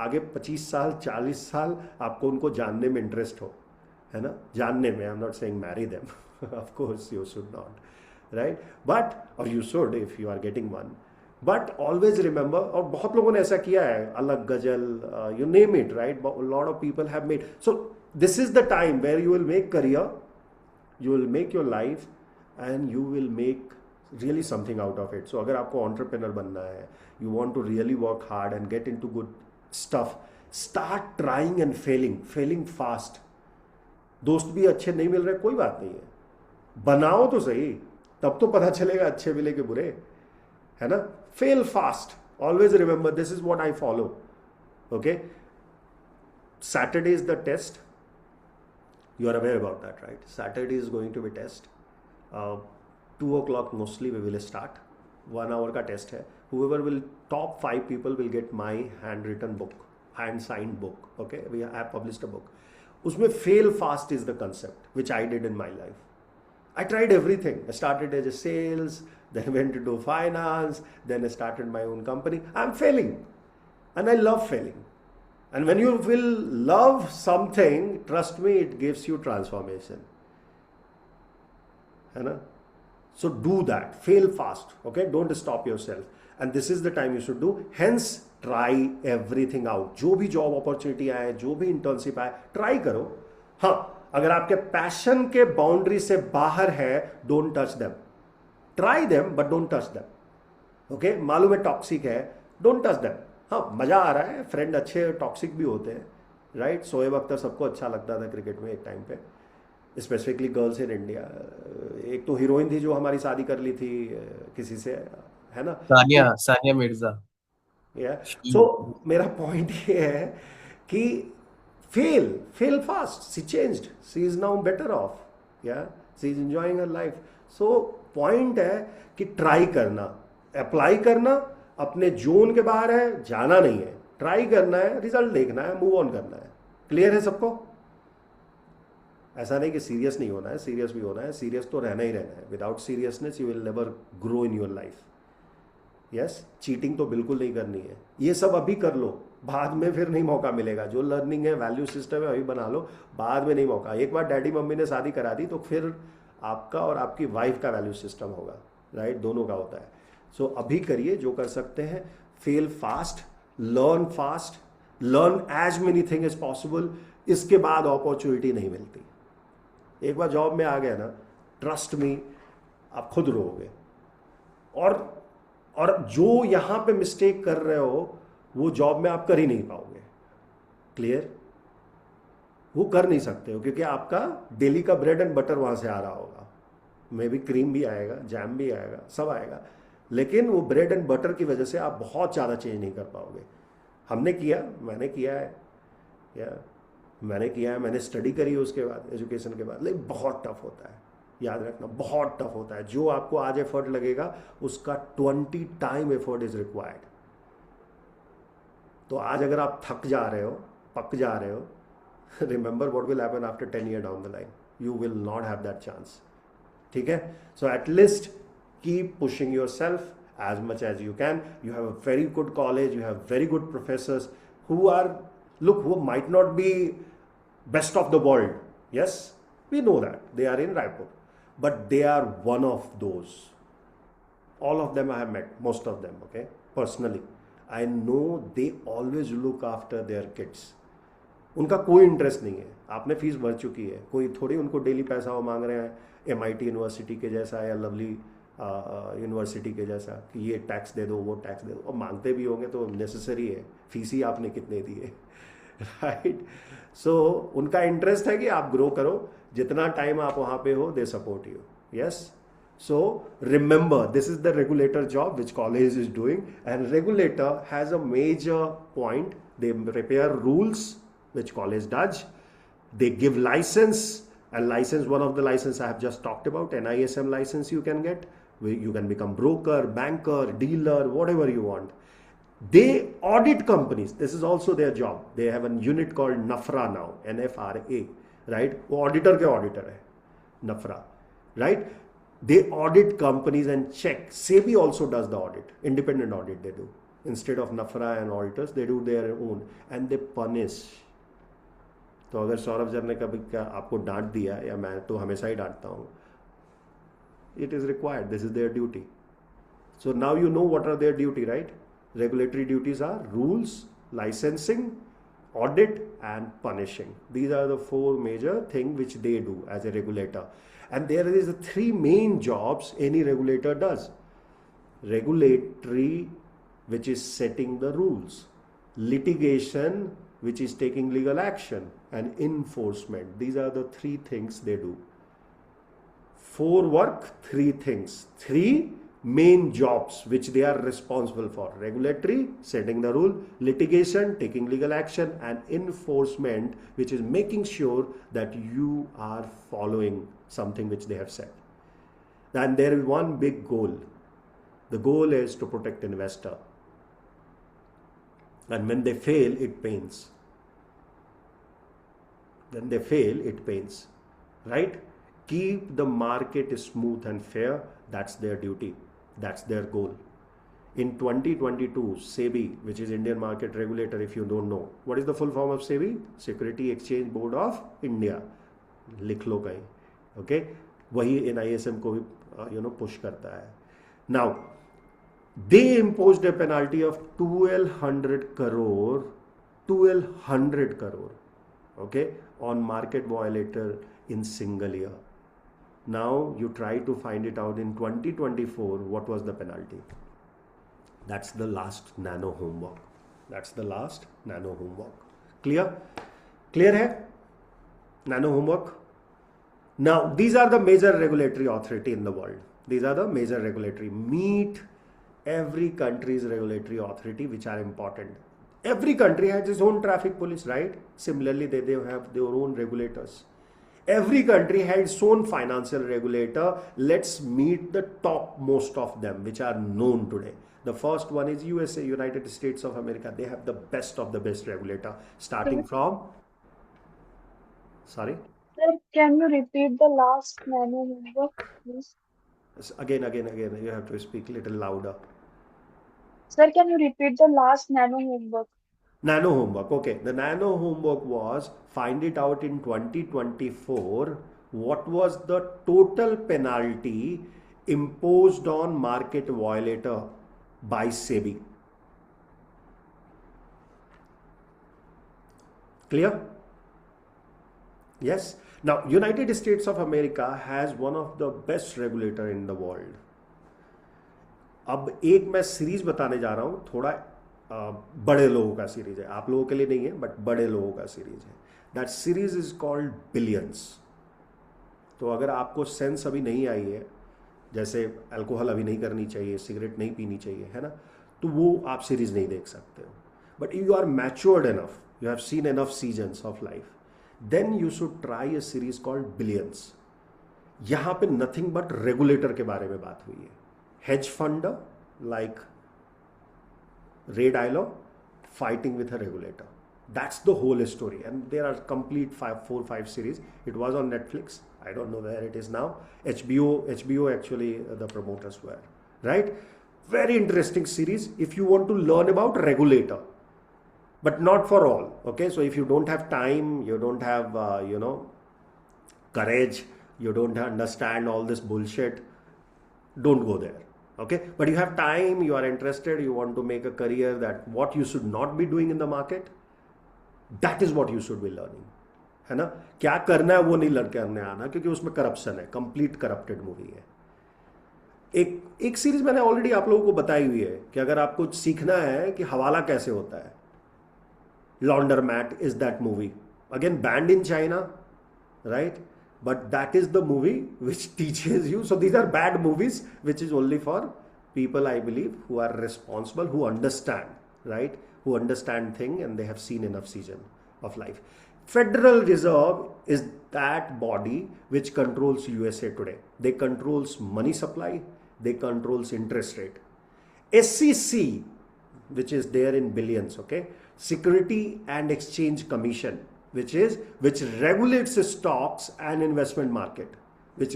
आगे 25 साल 40 साल आपको उनको जानने में इंटरेस्ट हो, है ना? जानने में, I am not saying marry them, of course you should not, right? But और you should if you are getting one, but always remember. और बहुत लोगों ने ऐसा किया है, अलग गजल, you name it, right? Lot of people have made. So this is the time where you will make career, you will make your life and you will make really something out of it. So अगर आपको entrepreneur बनना है, you want to really work hard and get into good stuff, start trying and failing fast. दोस्त भी अच्छे नहीं मिल रहे, कोई बात नहीं है, बनाओ तो सही, तब तो पता चलेगा अच्छे मिले के बुरे, है ना? fail fast. Always remember, this is what I follow. Okay, Saturday is the test. You are aware about that, right? Saturday is going to be test. 2 o'clock mostly we will start. 1 hour का test है. Whoever will, top 5 people will get my handwritten book, hand signed book. Okay, I have published a book. उसमें fail fast is the concept which I did in my life. I tried everything. I started as a sales, then went to do finance, then I started my own company. I'm failing, and I love failing. And when you will love something, trust me, it gives you transformation, है ना? So do that. Fail fast. Okay, don't stop yourself. And this is the time you should do. Hence, try everything out. जो भी job opportunity आए, जो भी internship आए, try करो. हाँ, अगर आपके passion के boundary से बाहर है, don't touch them. Try them, but don't touch them. Okay, मालूम है toxic है, don't touch them. हाँ, मज़ा आ रहा है, फ्रेंड अच्छे टॉक्सिक भी होते हैं, राइट? शोएब अख्तर सबको अच्छा लगता था क्रिकेट में एक टाइम पे, स्पेसिफिकली गर्ल्स इन इंडिया. एक तो हीरोइन थी जो हमारी शादी कर ली थी किसी से, है ना? सानिया मिर्जा. सो मेरा पॉइंट ये है कि fail fast. She changed, she is now better off, या she is enjoying her life. So point है कि ट्राई करना, अप्लाई करना. अपने जोन के बाहर है, जाना नहीं है, ट्राई करना है, रिजल्ट देखना है, मूव ऑन करना है. क्लियर है सबको? ऐसा नहीं कि सीरियस नहीं होना है, सीरियस भी होना है, सीरियस तो रहना ही रहना है. Without seriousness you will never grow in your life. Yes, cheating तो बिल्कुल नहीं करनी है. ये सब अभी कर लो, बाद में फिर नहीं मौका मिलेगा. जो लर्निंग है, वैल्यू सिस्टम है, अभी बना लो, बाद में नहीं मौका. एक बार डैडी मम्मी ने शादी करा दी तो फिर आपका और आपकी वाइफ का वैल्यू सिस्टम होगा, राइट? दोनों का होता है. सो अभी करिए जो कर सकते हैं. Fail fast, learn as many thing as possible. इसके बाद अपॉर्चुनिटी नहीं मिलती. एक बार जॉब में आ गया ना, ट्रस्ट मी, आप खुद रोओगे. और जो यहाँ पे मिस्टेक कर रहे हो वो जॉब में आप कर ही नहीं पाओगे. क्लियर? वो कर नहीं सकते हो, क्योंकि आपका डेली का ब्रेड एंड बटर वहाँ से आ रहा होगा. मे भी क्रीम भी आएगा, जैम भी आएगा, सब आएगा, लेकिन वो ब्रेड एंड बटर की वजह से आप बहुत ज़्यादा चेंज नहीं कर पाओगे. मैंने किया है, मैंने स्टडी करी है उसके बाद, एजुकेशन के बाद, लेकिन बहुत टफ होता है. याद रखना, बहुत टफ होता है. जो आपको आज एफर्ट लगेगा उसका 20 टाइम एफर्ट इज रिक्वायर्ड. तो आज अगर आप थक जा रहे हो, पक जा रहे हो, remember what will happen after 10 years down the line. You will not have that chance. ठीक है? So at least keep pushing your self as much as you can. You have a very good college, you have very good professors who are, look, who might not be best of the world. Yes, we know that. They are in Raipur. But they are one of those. All of them I have met, most of them, okay, personally. I know they always look after their kids. उनका कोई interest नहीं है. आपने fees भर चुकी है, कोई थोड़ी उनको डेली पैसा वो मांग रहे हैं MIT यूनिवर्सिटी के जैसा या लवली यूनिवर्सिटी के जैसा कि ये टैक्स दे दो, वो टैक्स दे दो. और मांगते भी होंगे तो नेसेसरी है, फीस ही आपने कितने दी है. राइट? सो उनका इंटरेस्ट है कि आप ग्रो करो. जितना टाइम आप वहाँ पे हो, they support you. Yes? So remember, this is the regulator job which college is doing, and regulator has a major point. They prepare rules which college does. They give license, and license, one of the license I have just talked about, NISM license you can get. You can become broker, banker, dealer, whatever you want. They audit companies. This is also their job. They have a unit called NAFRA now, NFRA, right? वो auditor के auditor है, NAFRA, right? They audit companies and check. SEBI also does the audit, independent audit they do. Instead of NAFRA and auditors, they do their own, and they punish. तो अगर Saurabh sir ने कभी आपको डांट दिया, या मैं तो हमेशा ही डांटता हूँ, it is required. This is their duty. So now you know what are their duty, right? Regulatory duties are rules, licensing, audit, and punishing. These are the four major things which they do as a regulator. And there is the three main jobs any regulator does. Regulatory, which is setting the rules. Litigation, which is taking legal action. And enforcement. These are the three things they do. 4 work, 3 things. 3 main jobs which they are responsible for. Regulatory, setting the rule. Litigation, taking legal action. And enforcement, which is making sure that you are following something which they have said. And there is one big goal. The goal is to protect investor. And when they fail, it pains. When they fail, it pains. Right? Keep the market smooth and fair. That's their duty. That's their goal. In 2022, SEBI, which is Indian Market Regulator, if you don't know, what is the full form of SEBI? Security Exchange Board of India. लिख लो कहीं. Okay? वही NISM को भी push करता है. Now, they imposed a penalty of 1200 crore, 1200 crore, okay, on market violator in single year. Now you try to find it out in 2024, what was the penalty? That's the last nano homework. That's the last nano homework. Clear? Clear hai? Nano homework. Now these are the major regulatory authority in the world. These are the major regulatory. Meet every country's regulatory authority which are important. Every country has its own traffic police, right? Similarly, they have their own regulators. Every country has its own financial regulator. Let's meet the top most of them which are known today. The first one is USA, United States of America. They have the best of the best regulator, starting from, sorry? Sir, can you repeat the last nano homework, please? Again, you have to speak a little louder. Sir, can you repeat the last nano homework? Nano homework, okay. The nano homework was find it out in 2024. What was the total penalty imposed on market violator by SEBI? Clear? Yes. Now, United States of America has one of the best regulator in the world. अब एक मैं series बताने जा रहा हूँ, थोड़ा बड़े लोगों का सीरीज है, आप लोगों के लिए नहीं है, बट बड़े लोगों का सीरीज है. That series is called billions. तो अगर आपको सेंस अभी नहीं आई है, जैसे अल्कोहल अभी नहीं करनी चाहिए, सिगरेट नहीं पीनी चाहिए, है ना, तो वो आप सीरीज नहीं देख सकते हो. But you are matured enough, you have seen enough seasons of life, then you should try a series called Billions. यहाँ पे नथिंग बट रेगुलेटर के बारे में बात हुई है. Hedge fund like Ray Dalio, fighting with a regulator. That's the whole story, and there are complete 4-5 series. It was on Netflix. I don't know where it is now. HBO actually the promoters were, right? Very interesting series if you want to learn about regulator, but not for all. Okay, so if you don't have time, you don't have courage, you don't understand all this bullshit, don't go there. Okay, but you have time, you are interested, you want to make a career, that what you should not be doing in the market, that is what you should be learning. है ना, क्या करना है वो नहीं लड़ करने आना, क्योंकि उसमें करप्शन है, कंप्लीट करप्टेड मूवी है. एक सीरीज मैंने ऑलरेडी आप लोगों को बताई हुई है कि अगर आपको सीखना है कि हवाला कैसे होता है, Laundromat is that movie, again banned in China, right, but that is the movie which teaches you. So these are bad movies which is only for people, I believe, who are responsible, who understand, right, who understand thing, and they have seen enough season of life. Federal Reserve is that body which controls USA today. They controls money supply, they controls interest rate. SEC, which is there in billions, okay, Security and Exchange Commission, which regulates stocks and investment market, is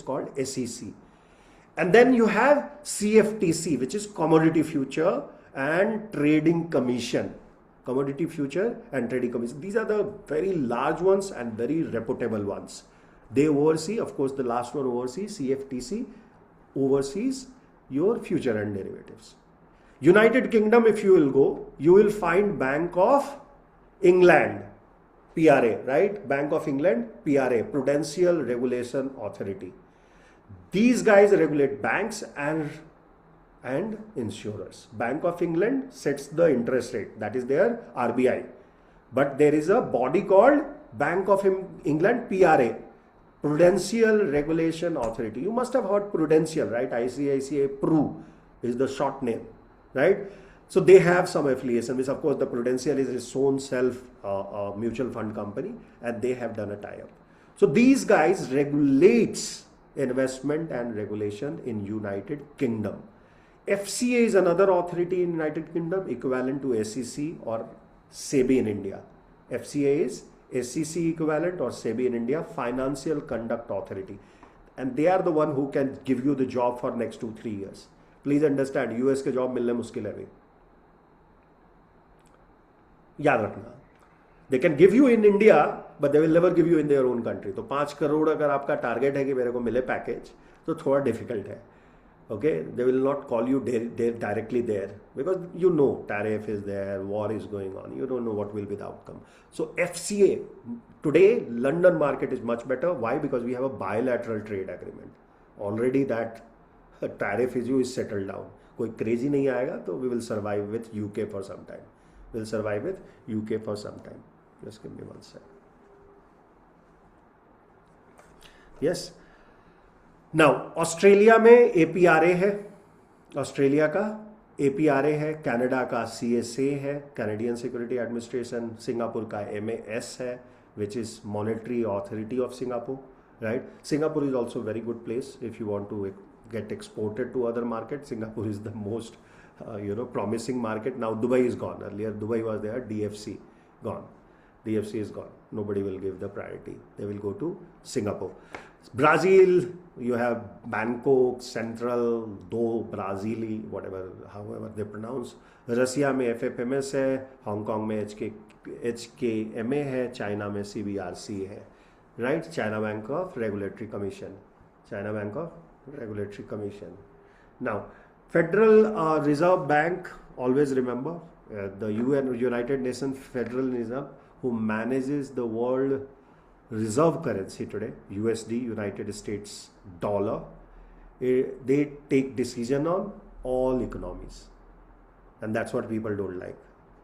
called SEC. And then you have CFTC, which is Commodity Future and Trading Commission. These are the very large ones and very reputable ones. They oversee, of course, the last one oversees, CFTC oversees your future and derivatives. United Kingdom, if you will go, you will find Bank of England, PRA, right? Bank of England, PRA, Prudential Regulation Authority. These guys regulate banks and insurers. Bank of England sets the interest rate, that is their RBI. But there is a body called Bank of England, PRA, Prudential Regulation Authority. You must have heard Prudential, right? ICICI Pru is the short name, right? So they have some affiliation, which of course the Prudential is its own self mutual fund company, and they have done a tie-up. So these guys regulates investment and regulation in United Kingdom. FCA is another authority in United Kingdom, equivalent to SEC or SEBI in India. FCA is SEC equivalent or SEBI in India, Financial Conduct Authority. And they are the one who can give you the job for next 2-3 years. Please understand, US के job मिलने मुश्किल है भाई. याद रखना, they can give you in India, but they will never give you in their own country. तो 5 करोड़ अगर आपका टारगेट है कि मेरे को मिले पैकेज, तो थोड़ा डिफिकल्ट है. Okay, they will not call you directly there because you know tariff is there, war is going on, you don't know what will be the outcome. So FCA today, London market is much better. Why? Because we have a bilateral trade agreement already. That tariff issue is settled down. कोई crazy नहीं आएगा, तो we will survive with UK for some time. We'll survive with UK for some time. Just give me one sec. Yes. Now Australia में APRA है, Australia का APRA है, Canada का CSA है, कैनेडियन सिक्योरिटी एडमिनिस्ट्रेशन, सिंगापुर का MAS है, which is Monetary Authority of Singapore, right? Singapore is also very good place if you want to get exported to other markets. Singapore is the most promising market. Now Dubai is gone. Earlier Dubai was there, DFC gone. DFC is gone. Nobody will give the priority. They will go to Singapore. Brazil, you have Bangkok, Central, Do, Brazili, however they pronounce. Russia में FFMS है, Hong Kong में HKMA है, China में CBRC है, right? China Bank of Regulatory Commission. Now, Federal Reserve Bank, always remember, the United Nations Federal Reserve, who manages the world reserve currency today, USD, United States dollar. They take decision on all economies, and that's what people don't like.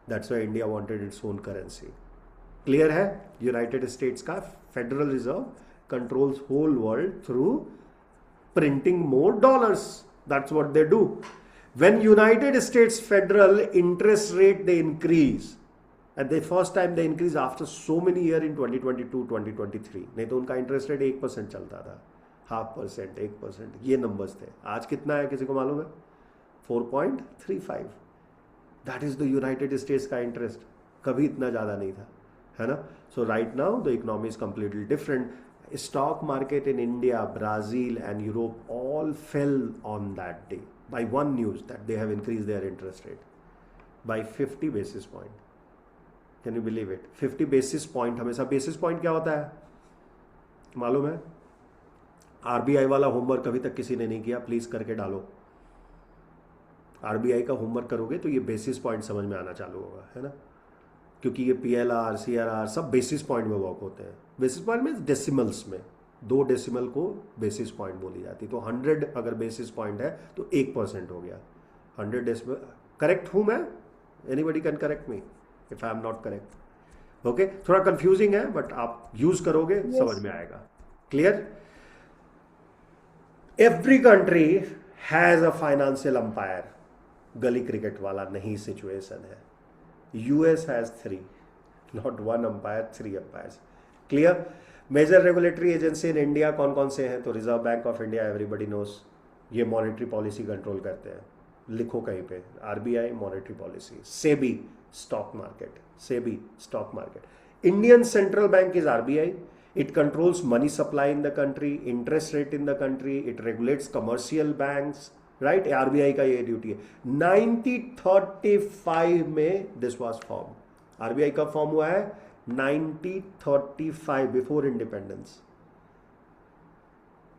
That's why India wanted its own currency. Clear है? United States का Federal Reserve controls whole world through printing more dollars. That's what they do. When United States Federal interest rate they increase, at the first time they increase after so many years in 2022, 2023. नहीं तो उनका interest rate 1% चलता था, 0.5%, 1%, ये numbers थे. आज कितना है किसी को मालूम है? 4.35. That is the United States का इंटरेस्ट, कभी इतना ज़्यादा नहीं था, है ना. So right now the economy is completely different. Stock market in India, Brazil and Europe all fell on that day by one news that they have increased their interest rate by 50 basis point. Can you believe it? 50 basis point. हमेशा basis point क्या होता है मालूम है? RBI वाला homework अभी तक किसी ने नहीं किया, प्लीज करके डालो. RBI का होमवर्क करोगे तो ये बेसिस पॉइंट समझ में आना चालू होगा, है ना. क्योंकि ये PLR, CRR सब बेसिस पॉइंट में वर्क होते हैं. बेसिस पॉइंट में डेसिमल्स में 2 डेसिमल को बेसिस पॉइंट बोली जाती है. तो 100 अगर बेसिस पॉइंट है तो 1% हो गया. 100 डेसिमल. करेक्ट हूँ मैं? Anybody can correct me if I am not correct. Okay, थोड़ा कंफ्यूजिंग है बट आप यूज करोगे समझ में आएगा. Clear? Every country has a financial umpire. गली क्रिकेट वाला नहीं सिचुएशन है. US has 3, not 1 umpire, 3 umpires. Clear? Major regulatory agency in India कौन कौन से हैं? तो reserve bank of India, everybody knows, ये मॉनेटरी पॉलिसी कंट्रोल करते हैं. लिखो कहीं पे, RBI monetary policy. SEBI stock market, SEBI stock market. Indian central bank is RBI. It controls money supply in the country, interest rate in the country, it regulates commercial banks, right. RBI का ये duty है. 1935 में this was form. RBI कब form हुआ है? 1935, before independence.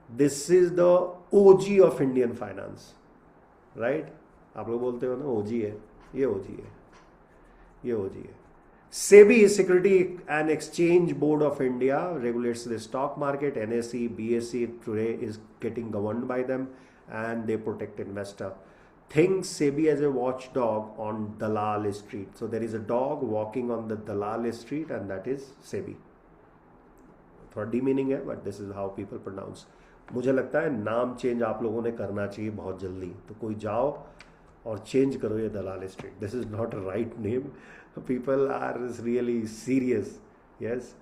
This is the OG of Indian finance, right. आप लोग बोलते हो ना OG है, ये OG है, ये OG है. SEBI, Security and Exchange Board of India, regulates the stock market. NSE, BSE today is getting governed by them and they protect investor. Think SEBI as a watchdog on Dalal Street. So there is a dog walking on the Dalal Street and that is SEBI. थोड़ा demeaning है but this is how people pronounce. मुझे लगता है नाम change आप लोगों ने करना चाहिए बहुत जल्दी. तो कोई जाओ और चेंज करो ये Dalal Street. This is not a right name. People are really serious. Yes,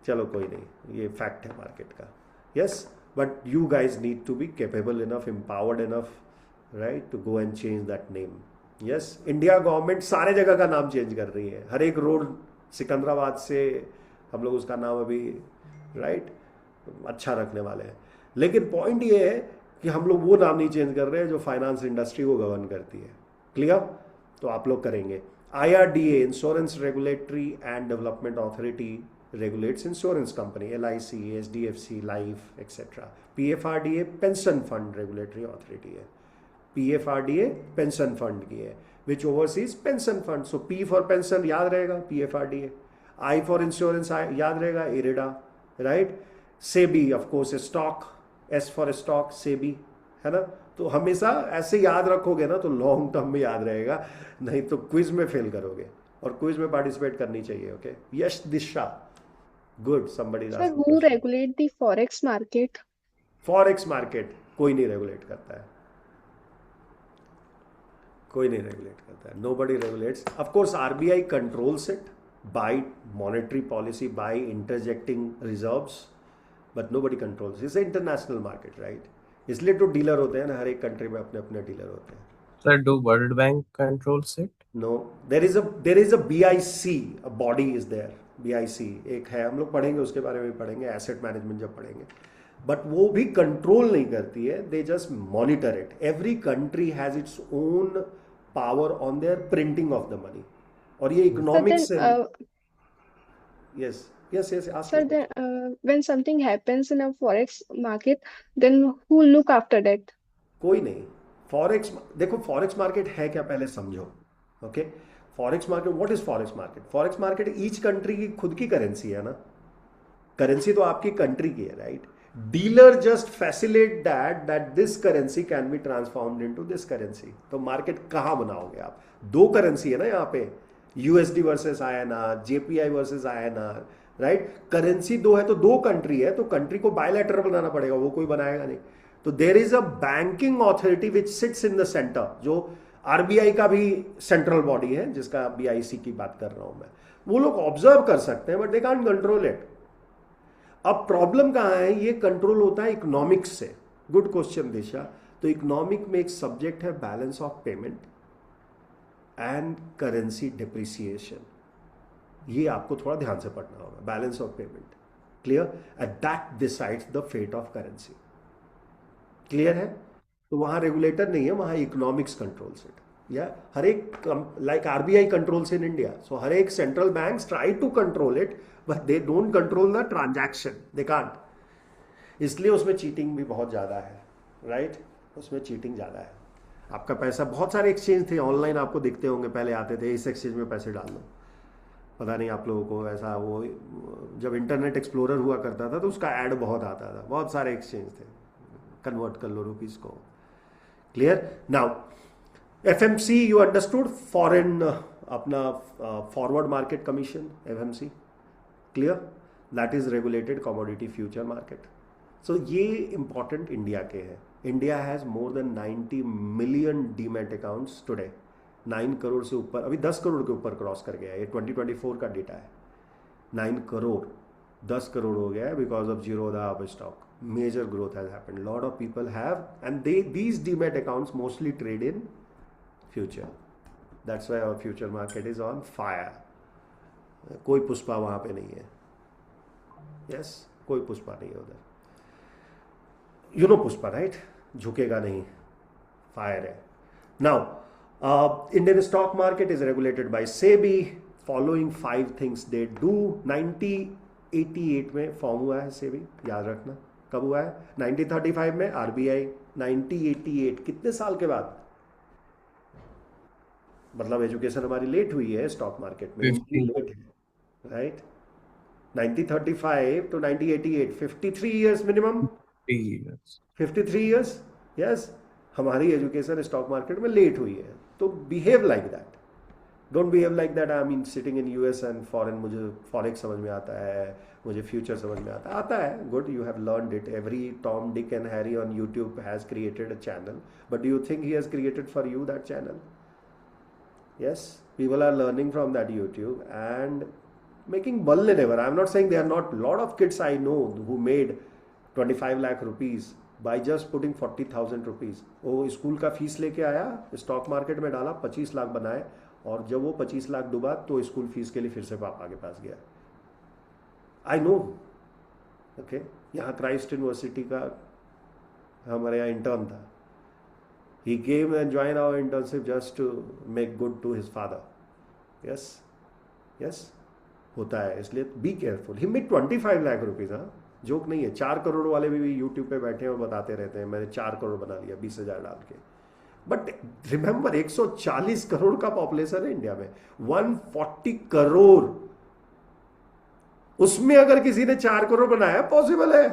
चलो कोई नहीं, ये फैक्ट है मार्केट का. Yes, but you guys need to be capable enough, empowered enough, right, to go and change that name. Yes, India government सारे जगह का नाम चेंज कर रही है. हर एक रोड सिकंदराबाद से हम लोग उसका नाम अभी राइट अच्छा रखने वाले हैं. लेकिन पॉइंट ये है कि हम लोग वो नाम नहीं चेंज कर रहे हैं जो फाइनेंस इंडस्ट्री को गवर्न करती है. क्लियर? तो आप लोग करेंगे. IRDA, insurance regulatory and development authority, regulates insurance company, LIC, HDFC, Life, etc. PFRDA pension fund regulatory authority है. PFRDA पेंशन फंड की है, which oversees pension fund. So P for pension याद रहेगा PFRDA, I फॉर इंश्योरेंस याद रहेगा IRDA, right. SEBI of course stock, S for stock SEBI, है ना. तो हमेशा ऐसे याद रखोगे ना तो लॉन्ग टर्म में याद रहेगा, नहीं तो क्विज में फेल करोगे. और क्विज में पार्टिसिपेट करनी चाहिए. Okay, Yash Disha, good. Somebody Sir, who regulate the forex market? Forex market कोई नहीं रेगुलेट करता है, कोई नहीं रेगुलेट करता है. Nobody regulates. Of course RBI controls it by monetary policy, by interjecting reserves, but nobody controls. It's international market, right. इसलिए तो डीलर होते हैं ना, हर एक कंट्री में अपने अपने डीलर होते हैं. Sir, do World Bank controls it? No, there is a BIC, a body is there. BIC एक है, हम लोग पढ़ेंगे उसके बारे में भी पढ़ेंगे, एसेट मैनेजमेंट जब पढ़ेंगे. बट वो भी कंट्रोल नहीं करती है, they just monitor it. Every country has its own power on their printing of the money. और ये इकोनॉमिक्स से. yes, ask Sir, me. then when something happens in a forex market, then who look after that? कोई नहीं. Forex, देखो forex market है क्या पहले समझो. Okay, forex market, what is forex market? Forex market each country की खुद की करेंसी है ना. करेंसी तो आपकी कंट्री की है, right. Dealer just facilitate that this currency can be transformed into this currency. तो मार्केट कहाँ बनाओगे आप? 2 करेंसी है ना यहाँ पे, USD versus INR, JPY versus INR, right. Currency 2 है तो 2 कंट्री है, तो कंट्री को बायलैटरल बनाना पड़ेगा, वो कोई बनाएगा नहीं. तो there is a banking authority which sits in the centre, जो RBI का भी सेंट्रल बॉडी है, जिसका BIC की बात कर रहा हूं मैं. वो लोग ऑब्जर्व कर सकते हैं but they can't control it. अब प्रॉब्लम कहां है? ये कंट्रोल होता है इकोनॉमिक्स से. Good question Disha. तो इकोनॉमिक में एक सब्जेक्ट है balance of payment, and currency depreciation, ये आपको थोड़ा ध्यान से पढ़ना होगा. Balance of payment, clear? And that decides the fate of currency. Clear है? तो वहां रेगुलेटर नहीं है, वहां इकोनॉमिक्स कंट्रोल्स इट. या हर एक like RBI controls in India, so हर एक central banks try to control it, but they don't control the transaction, they can't. इसलिए उसमें चीटिंग भी बहुत ज़्यादा है, राइट? उसमें चीटिंग ज़्यादा है. आपका पैसा, बहुत सारे एक्सचेंज थे ऑनलाइन, आपको दिखते होंगे, पहले आते थे इस एक्सचेंज में पैसे डाल दो. पता नहीं आप लोगों को ऐसा, वो जब इंटरनेट एक्सप्लोरर हुआ करता था तो उसका ऐड बहुत आता था, बहुत सारे एक्सचेंज थे, कन्वर्ट कर लो रुपीज़ को. Clear? Now FMC you understood, foreign अपना forward market commission, FMC, clear? That is regulated commodity future market. So ये इंपॉर्टेंट इंडिया के हैं. India has more than 90 million demat accounts today. 9 crore से ऊपर, अभी 10 करोड़ के ऊपर क्रॉस कर गया है. ये 2024 का डेटा है. 9 करोड़, 10 करोड़ हो गया है because of Zerodha Upstox. Major growth has happened. Lot of people have, and these demat accounts mostly trade in future. That's why our future market is on fire. कोई पुष्पा वहाँ पे नहीं है. Yes, कोई पुष्पा नहीं है उधर. You know Pushpa, right? झुकेगा नहीं, फायर है. Now, Indian stock market is regulated by SEBI. Following 5 things they do. 1988 में फॉर्म हुआ है SEBI, याद रखना. कब हुआ है? 1935 में RBI. 1988, कितने साल के बाद? मतलब एजुकेशन हमारी लेट हुई है स्टॉक मार्केट में, लेट है, right? 1935 to 1988, 53 years minimum. 53 years, yes. हमारी एजुकेशन स्टॉक मार्केट में लेट हुई है. तो behave like that, don't behave like that. I mean sitting in US and foreign, मुझे फॉरेक्स समझ में आता है, मुझे फ्यूचर समझ में आता है. Good, you have learned it. Every Tom, Dick and Harry on YouTube has created a channel, but do you think he has created for you that channel? Yes, people are learning from that YouTube and making vulnerable. I'm not saying there are not, lot of kids I know who made 25 lakh rupees by just putting 40,000 rupees. वो school का fees लेके आया, stock market में डाला, 25 लाख बनाए, और जब वो 25 लाख डूबा तो स्कूल फीस के लिए फिर से पापा के पास गया. I know. ओके, यहाँ क्राइस्ट यूनिवर्सिटी का हमारे यहाँ इंटर्न था. He came and joined our internship just to make good to his father. Yes, yes, होता है. इसलिए be careful. He made 25 lakh rupees. हाँ, जोक नहीं है. 4 करोड़ वाले भी YouTube पे बैठे हैं और बताते रहते हैं मैंने 4 करोड़ बना लिया 20,000 डाल के. बट रिमेंबर, 140 करोड़ का पॉपुलेशन है इंडिया में, 140 करोड़. उसमें अगर किसी ने 4 करोड़ बनाया, पॉसिबल है.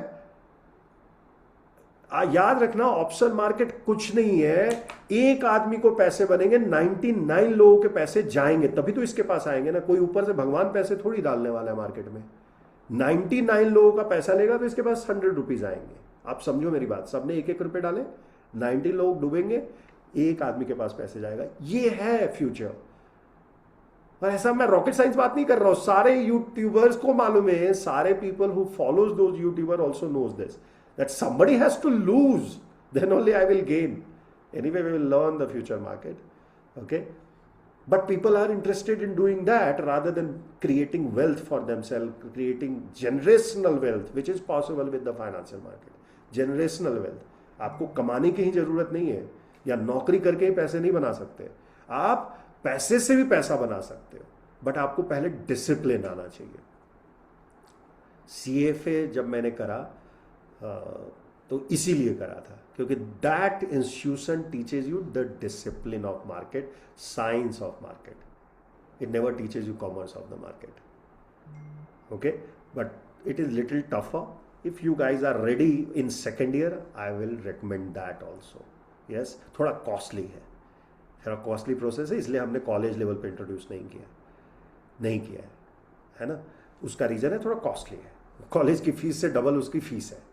याद रखना, ऑप्शन मार्केट कुछ नहीं है. एक आदमी को पैसे बनेंगे, 99 लोगों के पैसे जाएंगे, तभी तो इसके पास आएंगे ना. कोई ऊपर से भगवान पैसे थोड़ी डालने वाला है मार्केट में. 99 लोगों का पैसा लेगा तो इसके पास 100 रुपीज आएंगे. आप समझो मेरी बात. सबने 1-1 रुपए डाले, 90 लोग डूबेंगे, एक आदमी के पास पैसे जाएगा. ये है फ्यूचर. और ऐसा मैं रॉकेट साइंस बात नहीं कर रहा हूं. सारे यूट्यूबर्स को मालूम है, सारे people who follows those YouTuber also knows this, that somebody has to lose, then only I will gain. Anyway, we will learn the future market. Okay, but people are interested in doing that rather than creating wealth for themselves, creating generational wealth, which is possible with the financial market. Generational wealth. आपको कमाने की ही जरूरत नहीं है, या नौकरी करके ही पैसे नहीं बना सकते. आप पैसे से भी पैसा बना सकते हो, बट आपको पहले डिसिप्लिन आना चाहिए. CFA जब मैंने करा तो इसीलिए करा था, क्योंकि that institution teaches you the discipline of market, science of market. It never teaches you commerce of the market. Okay, but it is little tougher. If you guys are ready in second year, I will recommend that also. Yes, थोड़ा costly है, थोड़ा costly process है, इसलिए हमने college level पे introduce नहीं किया है ना. उसका रीज़न है थोड़ा कॉस्टली है. कॉलेज की फीस से डबल उसकी फीस है,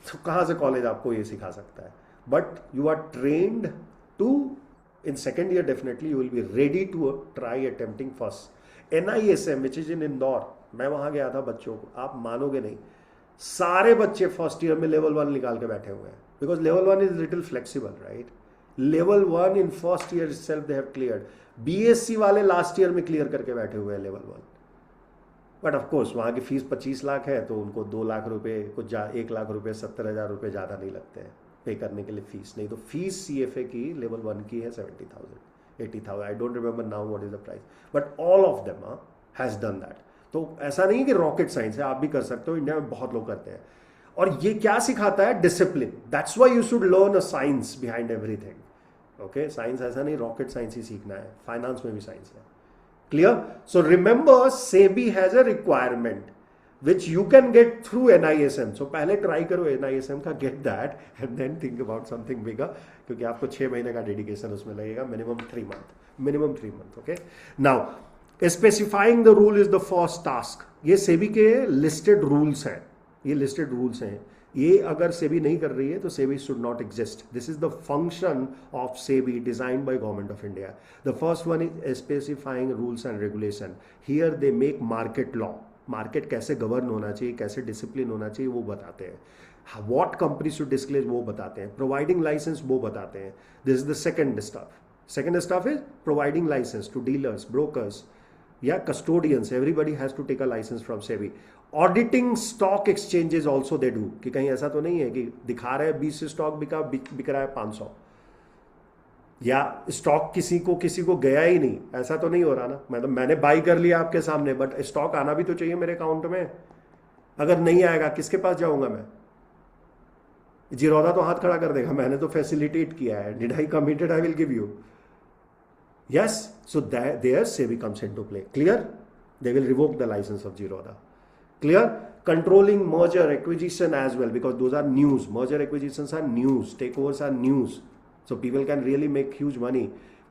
तो कहाँ से कॉलेज आपको ये सिखा सकता है. But you are trained to, in second year definitely you will be ready to try attempting first. NISM which is in Indore, मैं वहाँ गया था बच्चों को, आप मानोगे नहीं, सारे बच्चे फर्स्ट ईयर में लेवल 1 निकाल के बैठे हुए हैं, because level 1 is little flexible, right. Level 1 in first year itself they have cleared. BSc वाले लास्ट ईयर में क्लियर करके बैठे हुए हैं लेवल 1, बट ऑफ कोर्स वहाँ की फीस 25 लाख है, तो उनको 2 लाख रुपए कुछ 1 लाख रुपए 70,000 रुपए ज़्यादा नहीं लगते हैं पे करने के लिए फीस। नहीं तो फीस CFA की लेवल 1 की है 70,000 80,000, I don't remember now what is the price, but all of them has done that. तो ऐसा नहीं है कि रॉकेट साइंस है, आप भी कर सकते हो, इंडिया में बहुत लोग करते हैं। और ये क्या सिखाता है? Discipline. That's why you should learn a science behind everything. Okay, science ऐसा नहीं रॉकेट साइंस ही सीखना है, फाइनेंस में भी साइंस है। Clear? So remember, SEBI has a requirement which you can get through NISM. So पहले try करो NISM का, get that and then think about something bigger, क्योंकि आपको 6 महीने का डेडिकेशन उसमें लगेगा, minimum 3 month. Okay? Now, specifying the rule is the first task. ये SEBI के listed rules हैं, ये listed rules हैं। ये अगर सेबी नहीं कर रही है तो SEBI should not exist. This is the function of SEBI designed by government of India. The first one is specifying rules and regulation. Here they make market law, market कैसे गवर्न होना चाहिए, कैसे डिसिप्लिन होना चाहिए वो बताते हैं। व्हाट कंपनी शुड डिस्क्लोज वो बताते हैं, प्रोवाइडिंग लाइसेंस वो बताते हैं। This is the second stuff. Second stuff is providing licence to dealers, brokers या custodians, everybody has to take a licence from SEBI. Auditing stock exchanges also they do, कि कहीं ऐसा तो नहीं है कि दिखा रहे हैं 20 स्टॉक बिक रहा है 500, या स्टॉक किसी को गया ही नहीं, ऐसा तो नहीं हो रहा ना। मतलब मैंने बाई कर लिया आपके सामने, बट स्टॉक आना भी तो चाहिए मेरे अकाउंट में। अगर नहीं आएगा किसके पास जाऊंगा मैं? जिरोदा तो हाथ खड़ा कर देगा, मैंने तो फैसिलिटेट किया है, did I committed, I will give you. Yes, so there SEBI comes into play. Clear? They will revoke the license of Zerodha. Clear? Controlling merger acquisition as well, because those are news. Merger acquisitions are news. Takeovers are news. So people can really make huge money.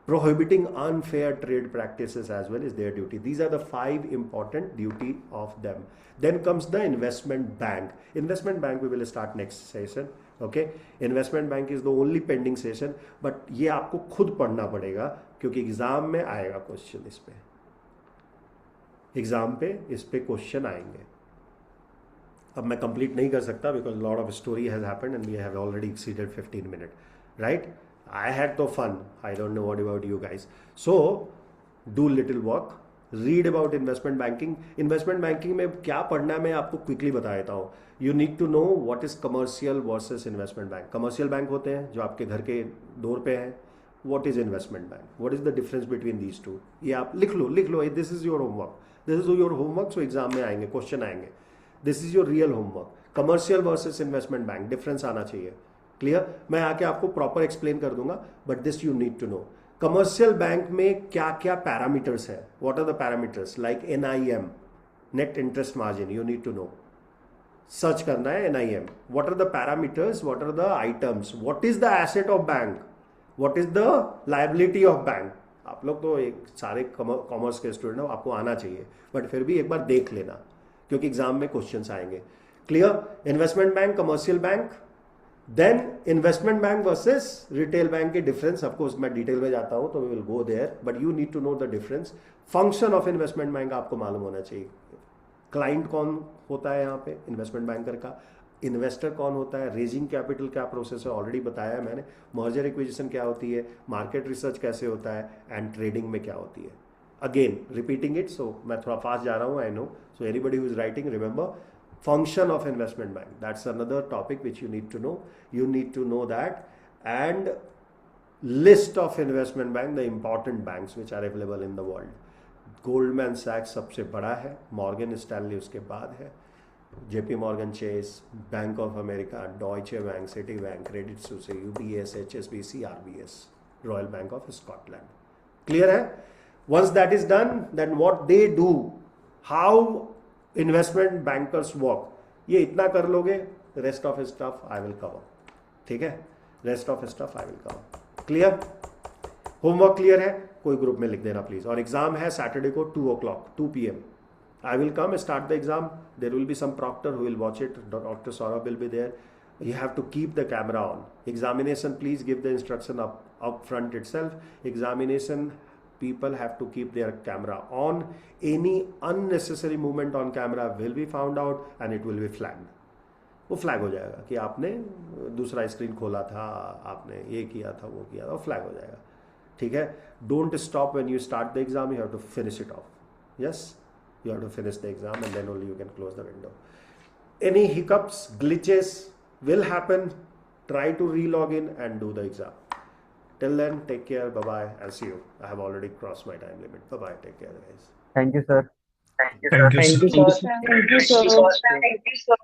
Prohibiting unfair trade practices as well is their duty. These are the 5 important duty of them. Then comes the investment bank. Investment bank we will start next session. Okay? Investment bank is the only pending session, but ये आपको खुद पढ़ना पड़ेगा, क्योंकि exam में आएगा question इस पे, एग्जाम पे इस पे क्वेश्चन आएंगे। अब मैं कंप्लीट नहीं कर सकता because lot of story has happened and we have already exceeded 15 minute, right? I had तो fun, I don't know what about you guys. So do little work, read about investment banking. Investment banking में क्या पढ़ना है मैं आपको quickly बता देता हूँ। You need to know what is commercial versus investment bank. Commercial bank होते हैं जो आपके घर के डोर पे हैं। What is investment bank? What is the difference between these two? ये आप लिख लो। This is your homework. This is your homework. So exam में आएंगे, क्वेश्चन आएंगे। This is your real homework. Commercial versus investment bank, difference आना चाहिए। Clear? मैं आके आपको प्रॉपर एक्सप्लेन कर दूंगा, but this you need to know. Commercial bank में क्या क्या पैरामीटर्स है? What are the parameters? Like NIM, net interest margin, you need to know. Search करना है NIM. What are the parameters? What are the items? What is the asset of bank? What is the liability of bank? आप लोग तो एक सारे commerce के student हो, आपको आना चाहिए, बट फिर भी एक बार देख लेना, क्योंकि एग्जाम में क्वेश्चंस आएंगे। Clear? Investment bank, commercial bank, then investment bank versus retail bank के डिफरेंस। ऑफकोर्स मैं डिटेल में जाता हूं तो we will go there, but you need to know the difference. Function of investment bank आपको मालूम होना चाहिए। क्लाइंट कौन होता है यहाँ पे इन्वेस्टमेंट बैंकर का, इन्वेस्टर कौन होता है, रेजिंग कैपिटल क्या प्रोसेस है ऑलरेडी बताया है मैंने, मर्जर एक्विजिशन क्या होती है, मार्केट रिसर्च कैसे होता है, एंड ट्रेडिंग में क्या होती है। अगेन रिपीटिंग इट, सो मैं थोड़ा फास्ट जा रहा हूँ, I know. So anybody who is writing, remember function of investment bank, that's another topic which you need to know. You need to know that, and list of investment bank, the important banks which are available in the world. Goldman सैक्स सबसे बड़ा है, Morgan Stanley उसके बाद है, JP Morgan Chase, Bank of America, Deutsche Bank, Citibank, Credit Suisse, UBS, HSBC, RBS, Royal Bank of Scotland. Clear है? Once that is done, then what they do, how investment bankers work, ये इतना कर लोगे, rest of stuff I will cover. ठीक है? Rest of stuff I will cover. Clear? Homework clear है? कोई group में लिख देना प्लीज। और एग्जाम है सैटरडे को 2 o'clock, 2 PM. I will come, start the exam. There will be some proctor who will watch it. Dr. Saurabh will be there. You have to keep the camera on. Examination, please give the instruction up front itself. Examination, people have to keep their camera on. Any unnecessary movement on camera will be found out and it will be flagged. वो flag हो जाएगा कि आपने दूसरा screen खोला था, आपने ये किया था, वो किया था, वो फ्लैग हो जाएगा। ठीक है? Don't stop when you start the exam. You have to finish it off. Yes, you have to finish the exam, and then only you can close the window. Any hiccups, glitches will happen. Try to re-log in and do the exam. Till then, take care. Bye bye. I'll see you. I have already crossed my time limit. Bye bye. Take care, guys. Thank you, sir. Thank you, sir. Thank you, sir. Thank you, sir. Thank you, sir.